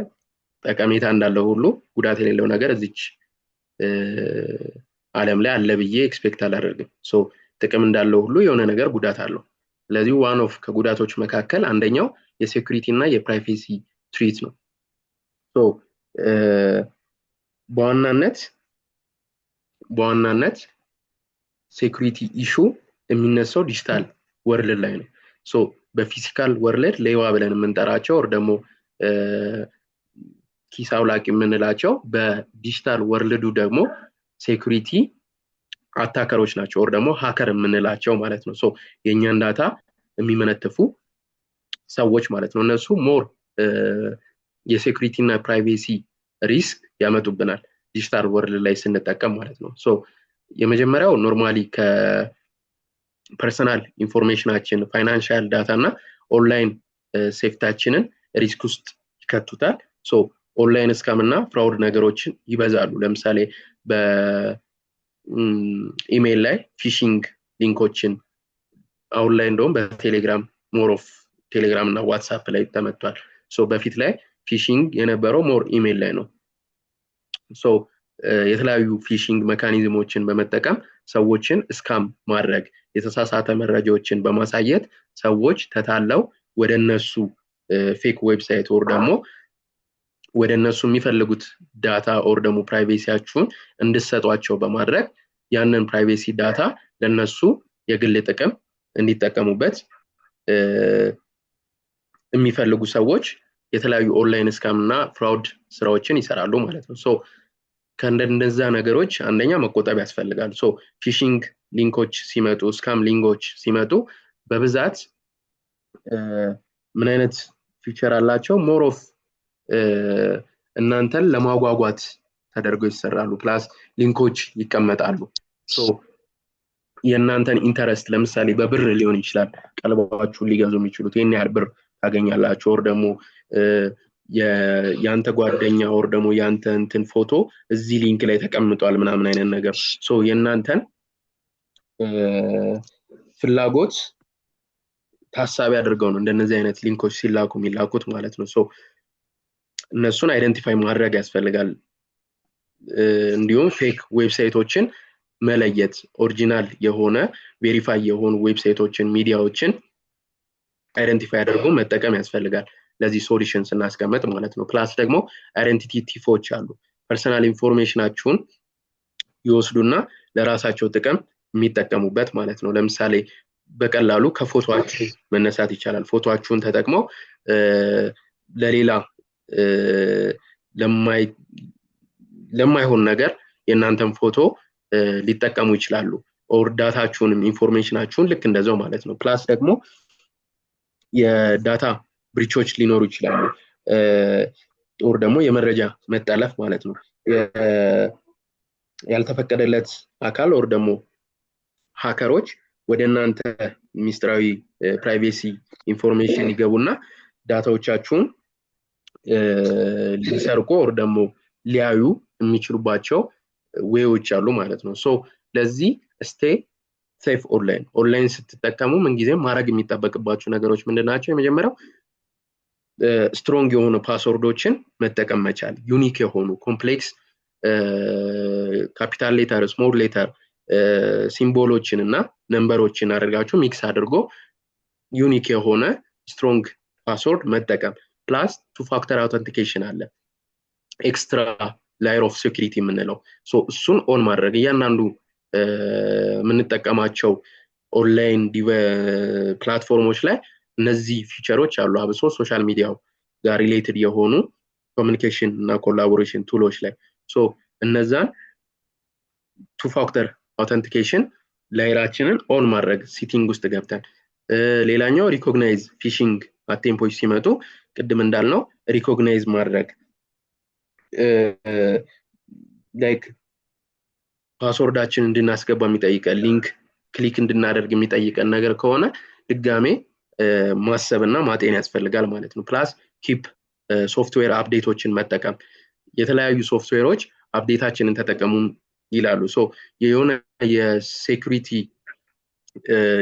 ጠቀሜታ እንዳለው ሁሉ ጉዳት የሌለው ነገር እዚች ዓለም ላይ አለ ብዬ ኤክስፔክት አላደርግም። ሶ ጥቅም እንዳለው ሁሉ የሆነ ነገር ጉዳት አለው። ስለዚህ ዋን ኦፍ ከጉዳቶች መካከል አንደኛው የሴኩሪቲ እና የፕራይቬሲ ትሪት ነው። ሶ በዋናነት ሴኩሪቲ ኢሹ የሚነሳው ዲጂታል ወርልድ ላይ ነው። ሶ በፊዚካል ወርልድ ሌባ ብለን የምንጠራቸው ወር ደግሞ ኪስ አውላቂ የምንላቸው በዲጂታል ወርልዱ ደግሞ ሴኩሪቲ አታከሮች ናቸው ወር ደግሞ ሃከር የምንላቸው ማለት ነው። ሶ የኛን ዳታ የሚመነትፉ ሰዎች ማለት ነው። እነሱ ሞር የሴኩሪቲ እና ፕራይቬሲ ሪስክ ያመጡብናል ዲጂታል ወርልድ ላይ ስንጠቀም ማለት ነው። ሶ የመጀመሪያው ኖርማሊ ከፐርሰናል ኢንፎርሜሽናችን ፋይናንሻል ዳታ እና ኦንላይን ሴፍታችንን ሪስክ ውስጥ ይከቱታል። ሶ ኦንላይን ስካም እና ፍራውድ ነገሮችን ይበዛሉ። ለምሳሌ በኢሜይል ላይ ፊሽንግ ሊንኮችን አሁን ላይ እንደውም በቴሌግራም ሞር ኦፍ ቴሌግራም እና ዋትስአፕ ላይ ተመቷል። ሶ በፊት ላይ ፊሽንግ የነበረው ሞር ኢሜይል ላይ ነው። ሶ የተለያዩ ፊሽንግ ሜካኒዝሞችን በመጠቀም ሰዎችን ስካም ማድረግ፣ የተሳሳተ መረጃዎችን በማሳየት ሰዎች ተታለው ወደ እነሱ ፌክ ዌብሳይት ወር ደግሞ ወደ እነሱ የሚፈልጉት ዳታ ኦር ደግሞ ፕራይቬሲያችሁን እንድትሰጧቸው በማድረግ ያንን ፕራይቬሲ ዳታ ለነሱ የግል ጥቅም እንዲጠቀሙበት የሚፈልጉ ሰዎች የተለያዩ ኦንላይን ስካም እና ፍራውድ ስራዎችን ይሰራሉ ማለት ነው። ሶ ከእንደዛ ነገሮች አንደኛ መቆጠብ ያስፈልጋል። ሶ ፊሽንግ ሊንኮች ሲመጡ ስካም ሊንኮች ሲመጡ በብዛት ምን አይነት ፊቸር አላቸው? ሞር ኦፍ እናንተን ለማጓጓት ተደርገው ይሰራሉ። ፕላስ ሊንኮች ይቀመጣሉ። ሶ የእናንተን ኢንተረስት ለምሳሌ በብር ሊሆን ይችላል ቀልባችሁን ሊገዙ የሚችሉት ይሄን ያህል ብር ታገኛላችሁ ኦር ደግሞ ያንተ ጓደኛ ኦር ደግሞ ያንተ እንትን ፎቶ እዚህ ሊንክ ላይ ተቀምጧል ምናምን አይነት ነገር ሶ የእናንተን ፍላጎት ታሳቢ አድርገው ነው እንደነዚህ አይነት ሊንኮች ሲላኩ የሚላኩት ማለት ነው። ሶ እነሱን አይደንቲፋይ ማድረግ ያስፈልጋል። እንዲሁም ፌክ ዌብሳይቶችን መለየት ኦሪጂናል የሆነ ቬሪፋይ የሆኑ ዌብሳይቶችን ሚዲያዎችን አይደንቲፋይ አድርጎ መጠቀም ያስፈልጋል። ለዚህ ሶሉሽን ስናስቀምጥ ማለት ነው። ፕላስ ደግሞ አይደንቲቲ ቲፎች አሉ። ፐርሰናል ኢንፎርሜሽናችሁን ይወስዱና ለራሳቸው ጥቅም የሚጠቀሙበት ማለት ነው። ለምሳሌ በቀላሉ ከፎቶአችሁ መነሳት ይቻላል። ፎቶአችሁን ተጠቅመው ለሌላ ለማይሆን ነገር የእናንተን ፎቶ ሊጠቀሙ ይችላሉ። ኦር ዳታችሁንም ኢንፎርሜሽናችሁን ልክ እንደዛው ማለት ነው። ፕላስ ደግሞ የዳታ ብሪቾች ሊኖሩ ይችላሉ። ኦር ደግሞ የመረጃ መጠለፍ ማለት ነው። ያልተፈቀደለት አካል ኦር ደግሞ ሃከሮች ወደ እናንተ ሚስጥራዊ ፕራይቬሲ ኢንፎርሜሽን ይገቡና ዳታዎቻችሁን ሊሰርቁ ኦር ደግሞ ሊያዩ የሚችሉባቸው ዌዎች አሉ ማለት ነው። ሶ ለዚህ ስቴይ ሴፍ ኦንላይን ስትጠቀሙ ምንጊዜም ማድረግ የሚጠበቅባችሁ ነገሮች ምንድናቸው? የመጀመሪያው ስትሮንግ የሆኑ ፓስወርዶችን መጠቀም መቻል። ዩኒክ የሆኑ ኮምፕሌክስ ካፒታል ሌተር ስሞል ሌተር ሲምቦሎችን እና ነምበሮችን አድርጋችሁ ሚክስ አድርጎ ዩኒክ የሆነ ስትሮንግ ፓስወርድ መጠቀም። ፕላስ ቱ ፋክተር አውተንቲኬሽን አለ ኤክስትራ ላየር ኦፍ ሴኩሪቲ የምንለው ሶ እሱን ኦን ማድረግ እያንዳንዱ የምንጠቀማቸው ኦንላይን ፕላትፎርሞች ላይ እነዚህ ፊቸሮች አሉ። አብሶ ሶሻል ሚዲያው ጋር ሪሌትድ የሆኑ ኮሚኒኬሽን እና ኮላቦሬሽን ቱሎች ላይ ሶ እነዛን ቱ ፋክተር አውተንቲኬሽን ላየራችንን ኦን ማድረግ ሴቲንግ ውስጥ ገብተን። ሌላኛው ሪኮግናይዝ ፊሽንግ አቴምፖች ሲመጡ ቅድም እንዳልነው ሪኮግናይዝ ማድረግ ላይክ ፓስወርዳችን እንድናስገባ የሚጠይቀን ሊንክ ክሊክ እንድናደርግ የሚጠይቀን ነገር ከሆነ ድጋሜ ማሰብና ማጤን ያስፈልጋል ማለት ነው። ፕላስ ኪፕ ሶፍትዌር አፕዴቶችን መጠቀም። የተለያዩ ሶፍትዌሮች አፕዴታችንን ተጠቀሙ ይላሉ። ሶ የሆነ የሴኩሪቲ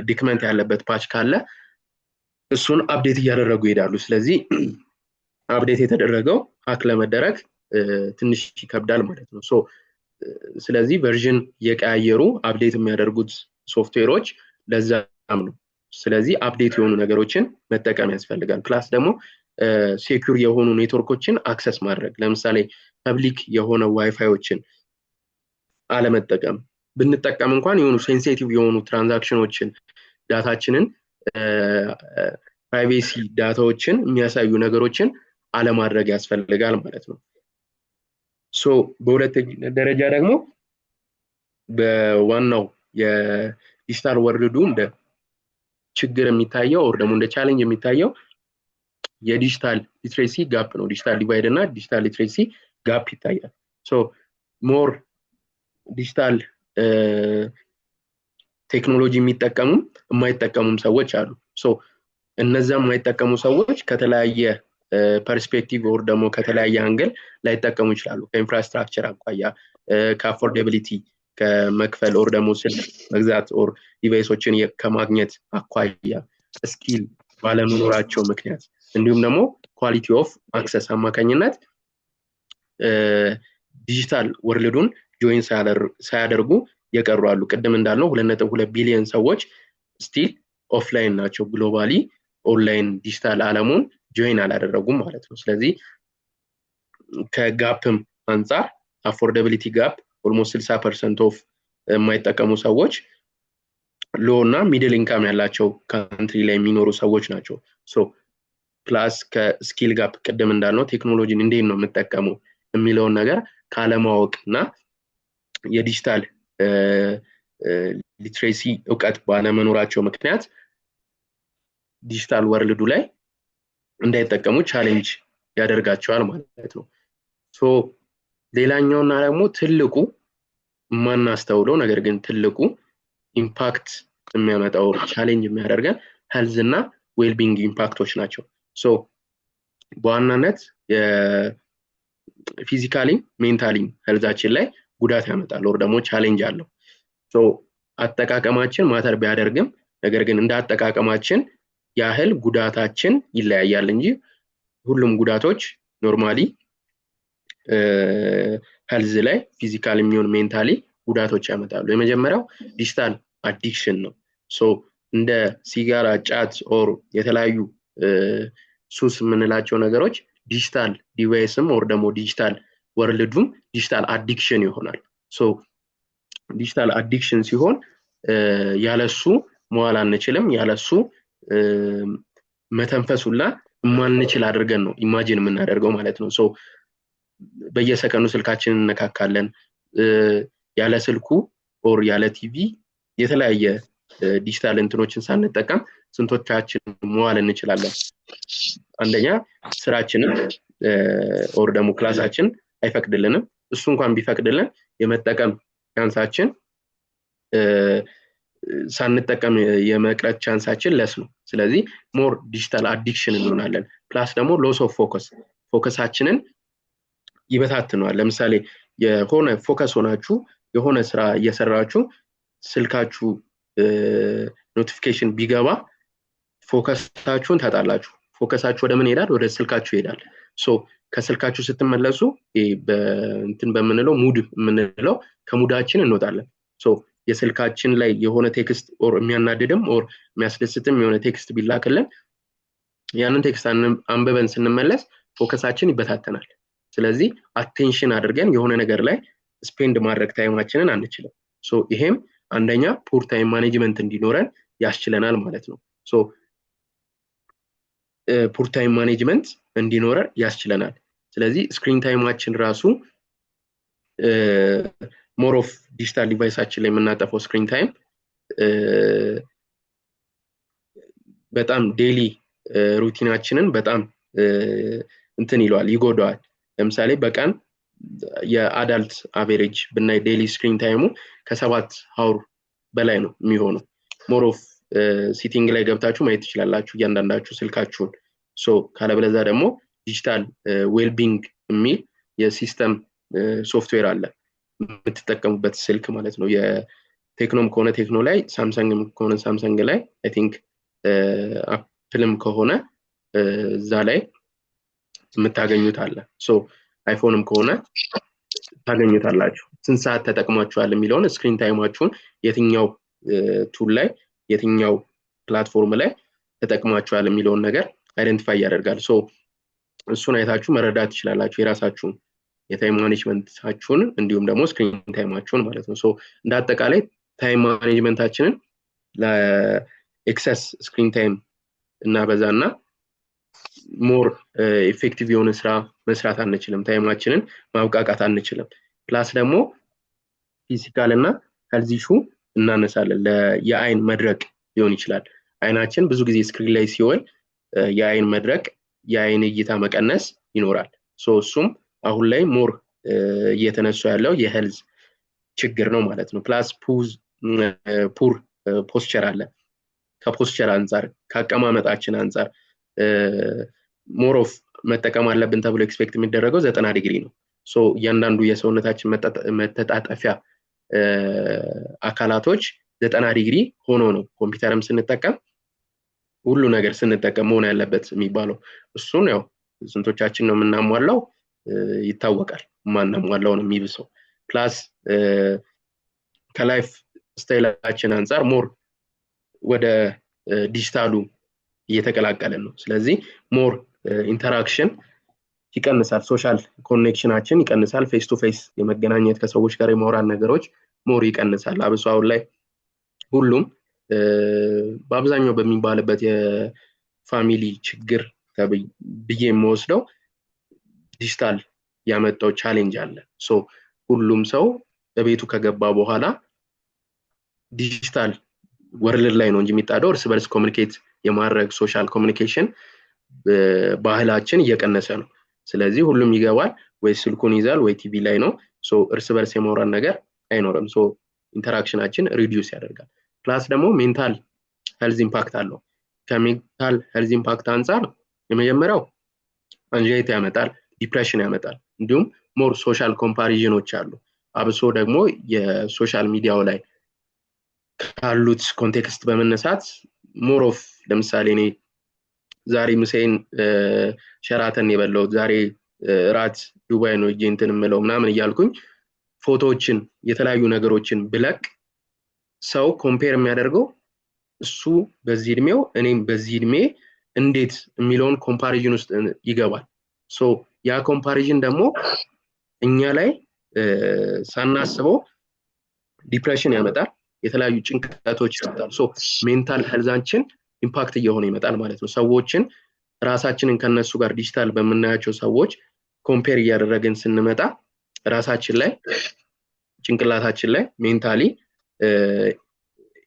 ዲክመንት ያለበት ፓች ካለ እሱን አፕዴት እያደረጉ ይሄዳሉ። ስለዚህ አፕዴት የተደረገው ሀክ ለመደረግ ትንሽ ይከብዳል ማለት ነው። ሶ ስለዚህ ቨርዥን የቀያየሩ አፕዴት የሚያደርጉት ሶፍትዌሮች ለዛም ነው። ስለዚህ አፕዴት የሆኑ ነገሮችን መጠቀም ያስፈልጋል። ፕላስ ደግሞ ሴኩር የሆኑ ኔትወርኮችን አክሰስ ማድረግ። ለምሳሌ ፐብሊክ የሆነ ዋይፋዮችን አለመጠቀም። ብንጠቀም እንኳን የሆኑ ሴንሲቲቭ የሆኑ ትራንዛክሽኖችን ዳታችንን ፕራይቬሲ ዳታዎችን የሚያሳዩ ነገሮችን አለማድረግ ያስፈልጋል ማለት ነው። ሶ በሁለተኛ ደረጃ ደግሞ በዋናው የዲጂታል ወርልዱ እንደ ችግር የሚታየው ኦር ደግሞ እንደ ቻሌንጅ የሚታየው የዲጂታል ሊትሬሲ ጋፕ ነው። ዲጂታል ዲቫይድ እና ዲጂታል ሊትሬሲ ጋፕ ይታያል። ሶ ሞር ዲጂታል ቴክኖሎጂ የሚጠቀሙም የማይጠቀሙም ሰዎች አሉ። ሶ እነዛ የማይጠቀሙ ሰዎች ከተለያየ ፐርስፔክቲቭ ኦር ደግሞ ከተለያየ አንግል ላይጠቀሙ ይችላሉ። ከኢንፍራስትራክቸር አኳያ፣ ከአፎርዴቢሊቲ ከመክፈል ኦር ደግሞ ስልክ መግዛት ኦር ዲቫይሶችን ከማግኘት አኳያ፣ ስኪል ባለመኖራቸው ምክንያት እንዲሁም ደግሞ ኳሊቲ ኦፍ አክሰስ አማካኝነት ዲጂታል ወርልዱን ጆይን ሳያደርጉ የቀሩ አሉ። ቅድም እንዳልነው 2.2 ቢሊዮን ሰዎች ስቲል ኦፍላይን ናቸው። ግሎባሊ ኦንላይን ዲጂታል ዓለሙን ጆይን አላደረጉም ማለት ነው። ስለዚህ ከጋፕም አንፃር አፎርዳቢሊቲ ጋፕ ኦልሞስት 60% ኦፍ የማይጠቀሙ ሰዎች ሎ እና ሚድል ኢንካም ያላቸው ካንትሪ ላይ የሚኖሩ ሰዎች ናቸው። ሶ ፕላስ ከስኪል ጋፕ ቅድም እንዳልነው ቴክኖሎጂን እንዴት ነው የምጠቀመው የሚለውን ነገር ካለማወቅና የዲጂታል ሊትሬሲ እውቀት ባለመኖራቸው ምክንያት ዲጂታል ወርልዱ ላይ እንዳይጠቀሙ ቻሌንጅ ያደርጋቸዋል ማለት ነው። ሶ ሌላኛውና ደግሞ ትልቁ ማናስተውለው ነገር ግን ትልቁ ኢምፓክት የሚያመጣው ቻሌንጅ የሚያደርገን ሄልዝ እና ዌልቢንግ ኢምፓክቶች ናቸው። ሶ በዋናነት ፊዚካሊ ሜንታሊ ሄልዛችን ላይ ጉዳት ያመጣል ወር ደግሞ ቻሌንጅ አለው። ሶ አጠቃቀማችን ማተር ቢያደርግም ነገር ግን እንደ አጠቃቀማችን ያህል ጉዳታችን ይለያያል እንጂ ሁሉም ጉዳቶች ኖርማሊ ሄልዝ ላይ ፊዚካሊ የሚሆን ሜንታሊ ጉዳቶች ያመጣሉ። የመጀመሪያው ዲጂታል አዲክሽን ነው። ሶ እንደ ሲጋራ፣ ጫት ኦር የተለያዩ ሱስ የምንላቸው ነገሮች ዲጂታል ዲቫይስም ኦር ደግሞ ዲጂታል ወርልዱም ዲጂታል አዲክሽን ይሆናል። ሶ ዲጂታል አዲክሽን ሲሆን ያለሱ መዋል አንችልም፣ ያለሱ መተንፈሱላ ማንችል አድርገን ነው ኢማጂን የምናደርገው ማለት ነው። ሶ በየሰከንዱ ስልካችንን እንነካካለን። ያለ ስልኩ ኦር ያለ ቲቪ የተለያየ ዲጂታል እንትኖችን ሳንጠቀም ስንቶቻችን መዋል እንችላለን? አንደኛ ስራችንን ኦር ደግሞ ክላሳችን አይፈቅድልንም። እሱ እንኳን ቢፈቅድልን የመጠቀም ቻንሳችን ሳንጠቀም የመቅረት ቻንሳችን ለስ ነው። ስለዚህ ሞር ዲጂታል አዲክሽን እንሆናለን። ፕላስ ደግሞ ሎስ ኦፍ ፎከሳችንን ይበታትነዋል። ለምሳሌ የሆነ ፎከስ ሆናችሁ የሆነ ስራ እየሰራችሁ ስልካችሁ ኖቲፊኬሽን ቢገባ ፎከሳችሁን ታጣላችሁ። ፎከሳችሁ ወደ ምን ይሄዳል? ወደ ስልካችሁ ይሄዳል። ሶ ከስልካችሁ ስትመለሱ በእንትን በመንለው ሙድ የምንለው ከሙዳችን እንወጣለን። ሶ የስልካችን ላይ የሆነ ቴክስት ኦር የሚያናድድም ኦር የሚያስደስትም የሆነ ቴክስት ቢላክልን ያንን ቴክስት አንብበን ስንመለስ ፎከሳችን ይበታተናል። ስለዚህ አቴንሽን አድርገን የሆነ ነገር ላይ ስፔንድ ማድረግ ታይማችንን አንችልም። ሶ ይሄም አንደኛ ፑር ታይም ማኔጅመንት እንዲኖረን ያስችለናል ማለት ነው። ሶ ፑር ታይም ማኔጅመንት እንዲኖረን ያስችለናል። ስለዚህ ስክሪን ታይማችን ራሱ ሞር ኦፍ ዲጂታል ዲቫይሳችን ላይ የምናጠፈው ስክሪን ታይም በጣም ዴይሊ ሩቲናችንን በጣም እንትን ይለዋል፣ ይጎዳዋል። ለምሳሌ በቀን የአዳልት አቨሬጅ ብናይ ዴይሊ ስክሪን ታይሙ ከ7 አወር በላይ ነው የሚሆነው። ሞር ኦፍ ሲቲንግ ላይ ገብታችሁ ማየት ትችላላችሁ እያንዳንዳችሁ ስልካችሁን። ሶ ካለበለዛ ደግሞ ዲጂታል ዌልቢንግ የሚል የሲስተም ሶፍትዌር አለ የምትጠቀሙበት ስልክ ማለት ነው። የቴክኖም ከሆነ ቴክኖ ላይ፣ ሳምሰንግም ከሆነ ሳምሰንግ ላይ፣ አይ ቲንክ አፕልም ከሆነ እዛ ላይ የምታገኙት አለ። ሶ አይፎንም ከሆነ ታገኙታላችሁ። ስንት ሰዓት ተጠቅማችኋል የሚለውን ስክሪን ታይማችሁን የትኛው ቱል ላይ የትኛው ፕላትፎርም ላይ ተጠቅማችኋል የሚለውን ነገር አይደንቲፋይ ያደርጋል። ሶ እሱን አይታችሁ መረዳት ትችላላችሁ የራሳችሁን የታይም ማኔጅመንታችሁን እንዲሁም ደግሞ ስክሪን ታይማችሁን ማለት ነው። ሶ እንደ አጠቃላይ ታይም ማኔጅመንታችንን ለኤክሰስ ስክሪን ታይም እናበዛና ሞር ኢፌክቲቭ የሆነ ስራ መስራት አንችልም፣ ታይማችንን ማብቃቃት አንችልም። ፕላስ ደግሞ ፊዚካል እና ሄልዝ ኢሹ እናነሳለን። የአይን መድረቅ ሊሆን ይችላል። አይናችን ብዙ ጊዜ ስክሪን ላይ ሲሆን የአይን መድረቅ፣ የአይን እይታ መቀነስ ይኖራል። ሶ እሱም አሁን ላይ ሞር እየተነሱ ያለው የሄልዝ ችግር ነው ማለት ነው። ፕላስ ፑር ፖስቸር አለ። ከፖስቸር አንፃር ከአቀማመጣችን አንፃር ሞር ኦፍ መጠቀም አለብን ተብሎ ኤክስፔክት የሚደረገው 90 ዲግሪ ነው። ሶ እያንዳንዱ የሰውነታችን መተጣጠፊያ አካላቶች 90 ዲግሪ ሆኖ ነው ኮምፒውተርም ስንጠቀም ሁሉ ነገር ስንጠቀም መሆን ያለበት የሚባለው። እሱን ያው ስንቶቻችን ነው የምናሟላው ይታወቃል። ማናሟላው ነው የሚብሰው። ፕላስ ከላይፍ ስታይላችን አንፃር ሞር ወደ ዲጂታሉ እየተቀላቀለን ነው። ስለዚህ ሞር ኢንተራክሽን ይቀንሳል። ሶሻል ኮኔክሽናችን ይቀንሳል። ፌስ ቱ ፌስ የመገናኘት ከሰዎች ጋር የማውራት ነገሮች ሞር ይቀንሳል። አብሶ አሁን ላይ ሁሉም በአብዛኛው በሚባልበት የፋሚሊ ችግር ብዬ የምወስደው ዲጂታል ያመጣው ቻሌንጅ አለ። ሶ ሁሉም ሰው በቤቱ ከገባ በኋላ ዲጂታል ወርልድ ላይ ነው እንጂ የሚጣደው እርስ በርስ ኮሚኒኬት የማድረግ ሶሻል ኮሚኒኬሽን ባህላችን እየቀነሰ ነው። ስለዚህ ሁሉም ይገባል ወይ ስልኩን ይዛል ወይ ቲቪ ላይ ነው። ሶ እርስ በርስ የማውራት ነገር አይኖርም። ሶ ኢንተራክሽናችን ሪዲዩስ ያደርጋል። ፕላስ ደግሞ ሜንታል ሄልዝ ኢምፓክት አለው። ከሜንታል ሄልዝ ኢምፓክት አንፃር የመጀመሪያው አንዣይቲ ያመጣል፣ ዲፕሬሽን ያመጣል። እንዲሁም ሞር ሶሻል ኮምፓሪዥኖች አሉ። አብሶ ደግሞ የሶሻል ሚዲያው ላይ ካሉት ኮንቴክስት በመነሳት ሞር ኦፍ ለምሳሌ እኔ ዛሬ ምሳዬን ሸራተን የበላሁት ዛሬ ራት ዱባይ ነው እጄ እንትን የምለው ምናምን እያልኩኝ ፎቶዎችን የተለያዩ ነገሮችን ብለቅ ሰው ኮምፔር የሚያደርገው እሱ በዚህ እድሜው እኔም በዚህ እድሜ እንዴት የሚለውን ኮምፓሪዥን ውስጥ ይገባል። ሶ ያ ኮምፓሪዥን ደግሞ እኛ ላይ ሳናስበው ዲፕሬሽን ያመጣል፣ የተለያዩ ጭንቀቶች ያመጣል። ሶ ሜንታል ሄልዛችን ኢምፓክት እየሆነ ይመጣል ማለት ነው። ሰዎችን ራሳችንን ከነሱ ጋር ዲጂታል በምናያቸው ሰዎች ኮምፔር እያደረግን ስንመጣ ራሳችን ላይ ጭንቅላታችን ላይ ሜንታሊ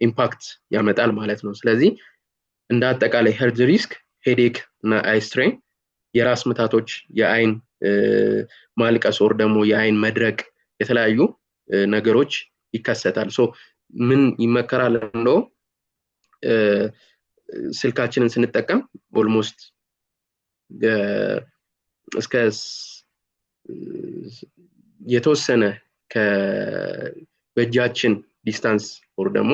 ኢምፓክት ያመጣል ማለት ነው። ስለዚህ እንደ አጠቃላይ ሄልዝ ሪስክ ሄዴክ እና አይ ስትሬን፣ የራስ ምታቶች፣ የአይን ማልቀስ ወር ደግሞ የአይን መድረቅ፣ የተለያዩ ነገሮች ይከሰታል። ሶ ምን ይመከራል እንደው ስልካችንን ስንጠቀም ኦልሞስት እስከ የተወሰነ በእጃችን ዲስታንስ ወር ደግሞ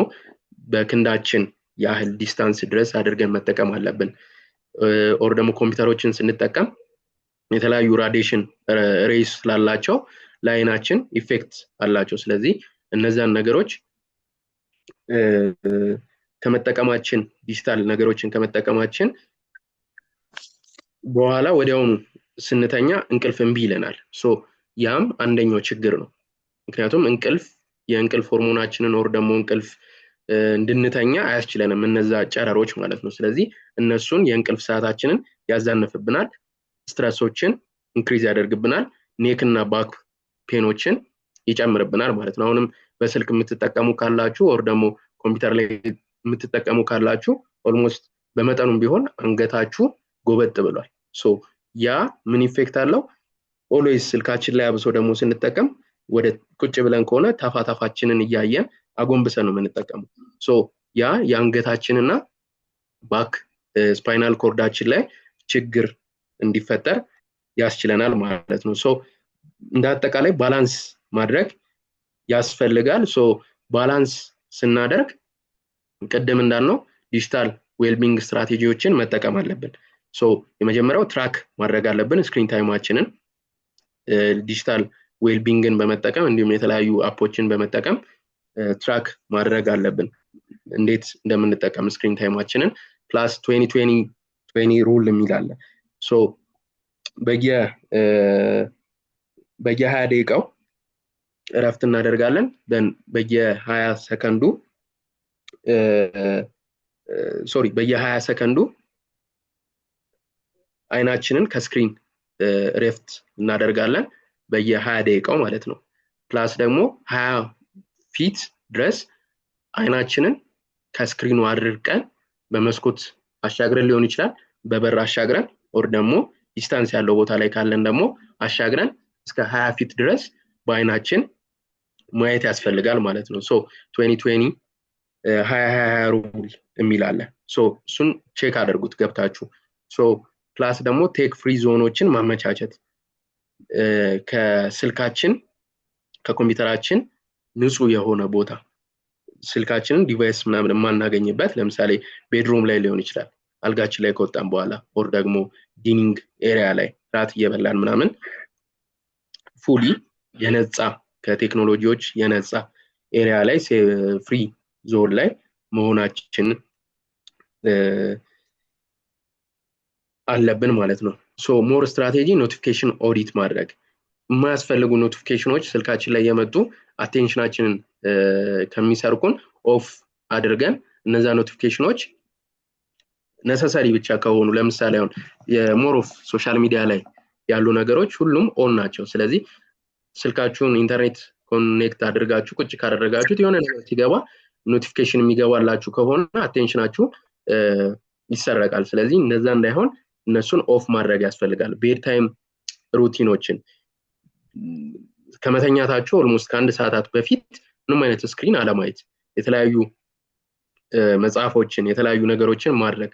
በክንዳችን ያህል ዲስታንስ ድረስ አድርገን መጠቀም አለብን። ኦር ደግሞ ኮምፒውተሮችን ስንጠቀም የተለያዩ ራዲዬሽን ሬይስ ስላላቸው ለአይናችን ኢፌክት አላቸው። ስለዚህ እነዛን ነገሮች ከመጠቀማችን ዲጂታል ነገሮችን ከመጠቀማችን በኋላ ወዲያውኑ ስንተኛ እንቅልፍ እምቢ ይለናል። ሶ ያም አንደኛው ችግር ነው። ምክንያቱም የእንቅልፍ ሆርሞናችንን ወር ደግሞ እንቅልፍ እንድንተኛ አያስችለንም እነዛ ጨረሮች ማለት ነው። ስለዚህ እነሱን የእንቅልፍ ሰዓታችንን ያዛነፍብናል፣ ስትረሶችን ኢንክሪዝ ያደርግብናል፣ ኔክ እና ባክ ፔኖችን ይጨምርብናል ማለት ነው። አሁንም በስልክ የምትጠቀሙ ካላችሁ ወር ደግሞ ኮምፒውተር ላይ የምትጠቀሙ ካላችሁ ኦልሞስት በመጠኑም ቢሆን አንገታችሁ ጎበጥ ብሏል። ሶ ያ ምን ኢፌክት አለው? ኦልዌይስ ስልካችን ላይ አብሶ ደግሞ ስንጠቀም ወደ ቁጭ ብለን ከሆነ ታፋታፋችንን እያየን አጎንብሰን ነው የምንጠቀመው። ሶ ያ የአንገታችንና ባክ ስፓይናል ኮርዳችን ላይ ችግር እንዲፈጠር ያስችለናል ማለት ነው። ሶ እንደ አጠቃላይ ባላንስ ማድረግ ያስፈልጋል። ሶ ባላንስ ስናደርግ ቅድም እንዳልነው ዲጂታል ዌልቢንግ ስትራቴጂዎችን መጠቀም አለብን። ሶ የመጀመሪያው ትራክ ማድረግ አለብን ስክሪን ታይማችንን ዲጂታል ዌልቢንግን በመጠቀም እንዲሁም የተለያዩ አፖችን በመጠቀም ትራክ ማድረግ አለብን እንዴት እንደምንጠቀም ስክሪን ታይማችንን። ፕላስ 20-20-20 ሩል የሚል አለ። ሶ በየ20 ደቂቃው እረፍት እናደርጋለን። በየ20 ሰከንዱ በየ20 ሰከንዱ አይናችንን ከስክሪን ሬፍት እናደርጋለን በየ20 ደቂቃው ማለት ነው። ፕላስ ደግሞ 20 ፊት ድረስ አይናችንን ከስክሪኑ አድርቀን በመስኮት አሻግረን ሊሆን ይችላል፣ በበር አሻግረን ኦር ደግሞ ዲስታንስ ያለው ቦታ ላይ ካለን ደግሞ አሻግረን እስከ 20 ፊት ድረስ በአይናችን ማየት ያስፈልጋል ማለት ነው። ሶ 20-20 20-20 ሩል የሚል አለ። ሶ እሱን ቼክ አድርጉት ገብታችሁ። ሶ ፕላስ ደግሞ ቴክ ፍሪ ዞኖችን ማመቻቸት፣ ከስልካችን ከኮምፒውተራችን ንጹህ የሆነ ቦታ ስልካችንን ዲቫይስ ምናምን የማናገኝበት ለምሳሌ ቤድሩም ላይ ሊሆን ይችላል፣ አልጋችን ላይ ከወጣን በኋላ ኦር ደግሞ ዲኒንግ ኤሪያ ላይ ራት እየበላን ምናምን ፉሊ የነጻ ከቴክኖሎጂዎች የነጻ ኤሪያ ላይ ፍሪ ዞን ላይ መሆናችን አለብን ማለት ነው። ሶ ሞር ስትራቴጂ ኖቲፊኬሽን ኦዲት ማድረግ የማያስፈልጉ ኖቲፊኬሽኖች ስልካችን ላይ የመጡ አቴንሽናችንን ከሚሰርቁን ኦፍ አድርገን እነዛ ኖቲፊኬሽኖች ነሰሰሪ ብቻ ከሆኑ ለምሳሌ አሁን የሞር ኦፍ ሶሻል ሚዲያ ላይ ያሉ ነገሮች ሁሉም ኦን ናቸው ስለዚህ ስልካችሁን ኢንተርኔት ኮኔክት አድርጋችሁ ቁጭ ካደረጋችሁት የሆነ ነገር ሲገባ ኖቲፊኬሽን የሚገባላችሁ ከሆነ አቴንሽናችሁ ይሰረቃል ስለዚህ እንደዛ እንዳይሆን እነሱን ኦፍ ማድረግ ያስፈልጋል ቤድ ታይም ሩቲኖችን ከመተኛታችሁ ኦልሞስት ከአንድ ሰዓታት በፊት ምንም አይነት ስክሪን አለማየት የተለያዩ መጽሐፎችን የተለያዩ ነገሮችን ማድረግ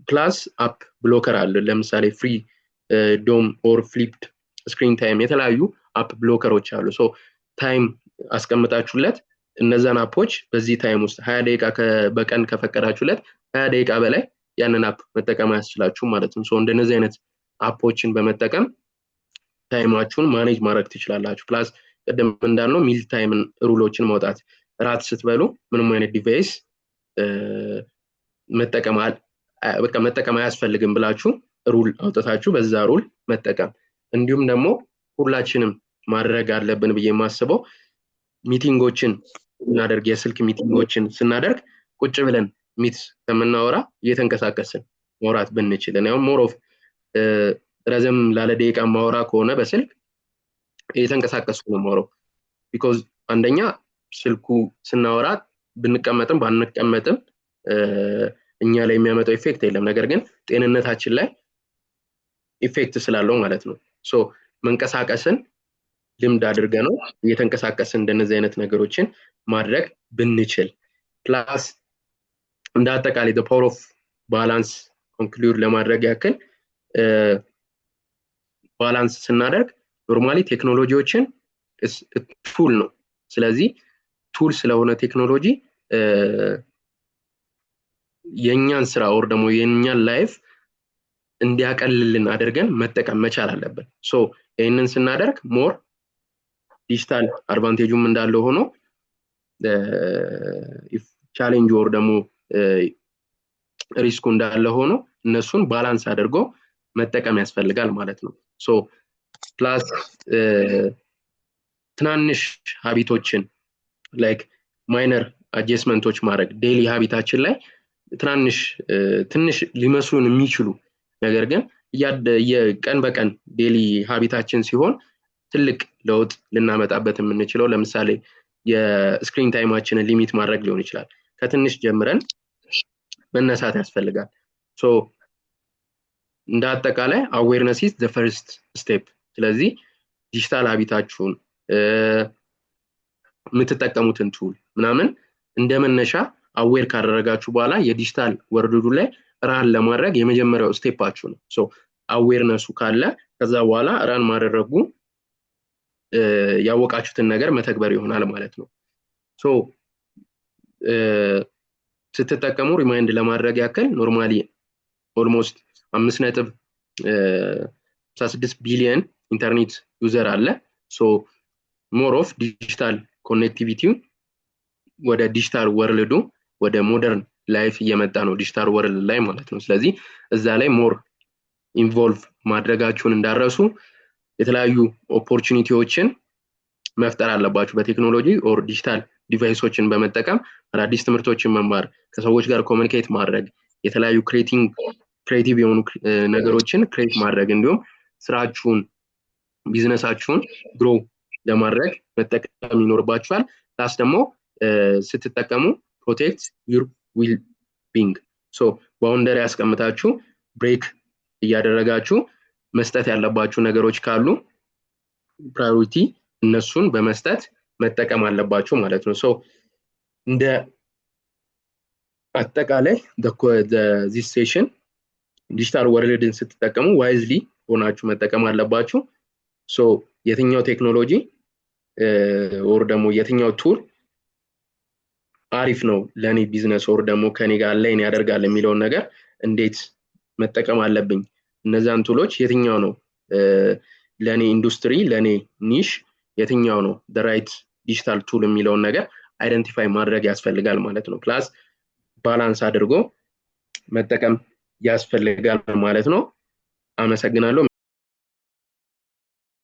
ፕላስ አፕ ብሎከር አለ ለምሳሌ ፍሪ ዶም ኦር ፍሊፕድ ስክሪን ታይም የተለያዩ አፕ ብሎከሮች አሉ ሶ ታይም አስቀምጣችሁለት እነዛን አፖች በዚህ ታይም ውስጥ 20 ደቂቃ በቀን ከፈቀዳችሁለት 20 ደቂቃ በላይ ያንን አፕ መጠቀም ያስችላችሁ ማለት ነው ሶ እንደነዚህ አይነት አፖችን በመጠቀም ታይማችሁን ማኔጅ ማድረግ ትችላላችሁ ፕላስ ቀደም እንዳልነው ሚል ታይምን ሩሎችን ማውጣት ራት ስትበሉ ምንም አይነት ዲቫይስ መጠቀም አያስፈልግም ብላችሁ ሩል አውጥታችሁ በዛ ሩል መጠቀም እንዲሁም ደግሞ ሁላችንም ማድረግ አለብን ብዬ የማስበው ሚቲንጎችን እናደርግ የስልክ ሚቲንጎችን ስናደርግ ቁጭ ብለን ሚት ከምናወራ እየተንቀሳቀስን ማውራት ብንችል ነው ሞር ኦፍ ረዘም ላለ ደቂቃ ማውራ ከሆነ በስልክ እየተንቀሳቀስኩ ነው ማውራው ቢኮዝ አንደኛ ስልኩ ስናወራ ብንቀመጥም ባንቀመጥም እኛ ላይ የሚያመጣው ኢፌክት የለም ነገር ግን ጤንነታችን ላይ ኢፌክት ስላለው ማለት ነው ሶ መንቀሳቀስን ልምድ አድርገነው እየተንቀሳቀስን እንደነዚህ አይነት ነገሮችን ማድረግ ብንችል ፕላስ እንደ አጠቃላይ the power of balance conclude ለማድረግ ያክል ባላንስ ስናደርግ ኖርማሊ ቴክኖሎጂዎችን ቱል ነው ስለዚህ ቱል ስለሆነ ቴክኖሎጂ የኛን ስራ or ደግሞ የኛን ላይፍ እንዲያቀልልን አድርገን መጠቀም መቻል አለብን ሶ ይሄንን ስናደርግ ሞር ዲጂታል አድቫንቴጁም እንዳለው ሆኖ ቻሌንጅ or ደግሞ ሪስኩ እንዳለ ሆኖ እነሱን ባላንስ አድርጎ መጠቀም ያስፈልጋል ማለት ነው ሶ ፕላስ ትናንሽ ሀቢቶችን ላይክ ማይነር አጀስትመንቶች ማድረግ ዴይሊ ሀቢታችን ላይ ትንሽ ሊመስሉን የሚችሉ ነገር ግን የቀን በቀን ዴይሊ ሀቢታችን ሲሆን ትልቅ ለውጥ ልናመጣበት የምንችለው ለምሳሌ የስክሪን ታይማችንን ሊሚት ማድረግ ሊሆን ይችላል ከትንሽ ጀምረን መነሳት ያስፈልጋል ሶ እንደ አጠቃላይ awareness is the first step ስለዚህ ዲጂታል ሀቢታችሁን የምትጠቀሙትን ቱል ምናምን እንደመነሻ አዌር ካደረጋችሁ በኋላ የዲጂታል ወርልዱ ላይ ራን ለማድረግ የመጀመሪያው ስቴፓችሁ ነው ሶ አዌርነሱ ካለ ከዛ በኋላ ራን ማድረጉ ያወቃችሁትን ነገር መተግበር ይሆናል ማለት ነው ሶ ስትጠቀሙ ሪማይንድ ለማድረግ ያክል ኖርማሊ ኦልሞስት 5.6 ቢሊዮን ኢንተርኔት ዩዘር አለ ሶ ሞር ኦፍ ዲጂታል ኮኔክቲቪቲ ወደ ዲጂታል ወርልዱ ወደ ሞደርን ላይፍ እየመጣ ነው ዲጂታል ወርልድ ላይ ማለት ነው ስለዚህ እዛ ላይ ሞር ኢንቮልቭ ማድረጋችሁን እንዳረሱ የተለያዩ ኦፖርቹኒቲዎችን መፍጠር አለባችሁ በቴክኖሎጂ ኦር ዲጂታል ዲቫይሶችን በመጠቀም አዳዲስ ትምህርቶችን መማር ከሰዎች ጋር ኮሙኒኬት ማድረግ የተለያዩ ክሬቲቭ የሆኑ ነገሮችን ክሬት ማድረግ እንዲሁም ስራችሁን ቢዝነሳችሁን ግሮ ለማድረግ መጠቀም ይኖርባችኋል ፕላስ ደግሞ ስትጠቀሙ ፕሮቴክት ዩር ዊል ቢንግ ሶ ባውንደሪ ያስቀምጣችሁ ብሬክ እያደረጋችሁ መስጠት ያለባችሁ ነገሮች ካሉ ፕራዮሪቲ እነሱን በመስጠት መጠቀም አለባችሁ ማለት ነው ሶ እንደ አጠቃላይ this session ዲጂታል ወርልድን ስትጠቀሙ ዋይዝሊ ሆናችሁ መጠቀም አለባችሁ ሶ የትኛው ቴክኖሎጂ or ደግሞ የትኛው ቱል አሪፍ ነው ለኔ ቢዝነስ or ደግሞ ከኔ ጋር ላይን ያደርጋል የሚለው ነገር እንዴት መጠቀም አለብኝ እነዛን ቱሎች የትኛው ነው ለኔ ኢንዱስትሪ ለኔ ኒሽ የትኛው ነው the right digital tool የሚለው ነገር አይደንቲፋይ ማድረግ ያስፈልጋል ማለት ነው ፕላስ ባላንስ አድርጎ መጠቀም ያስፈልጋል ማለት ነው። አመሰግናለሁ።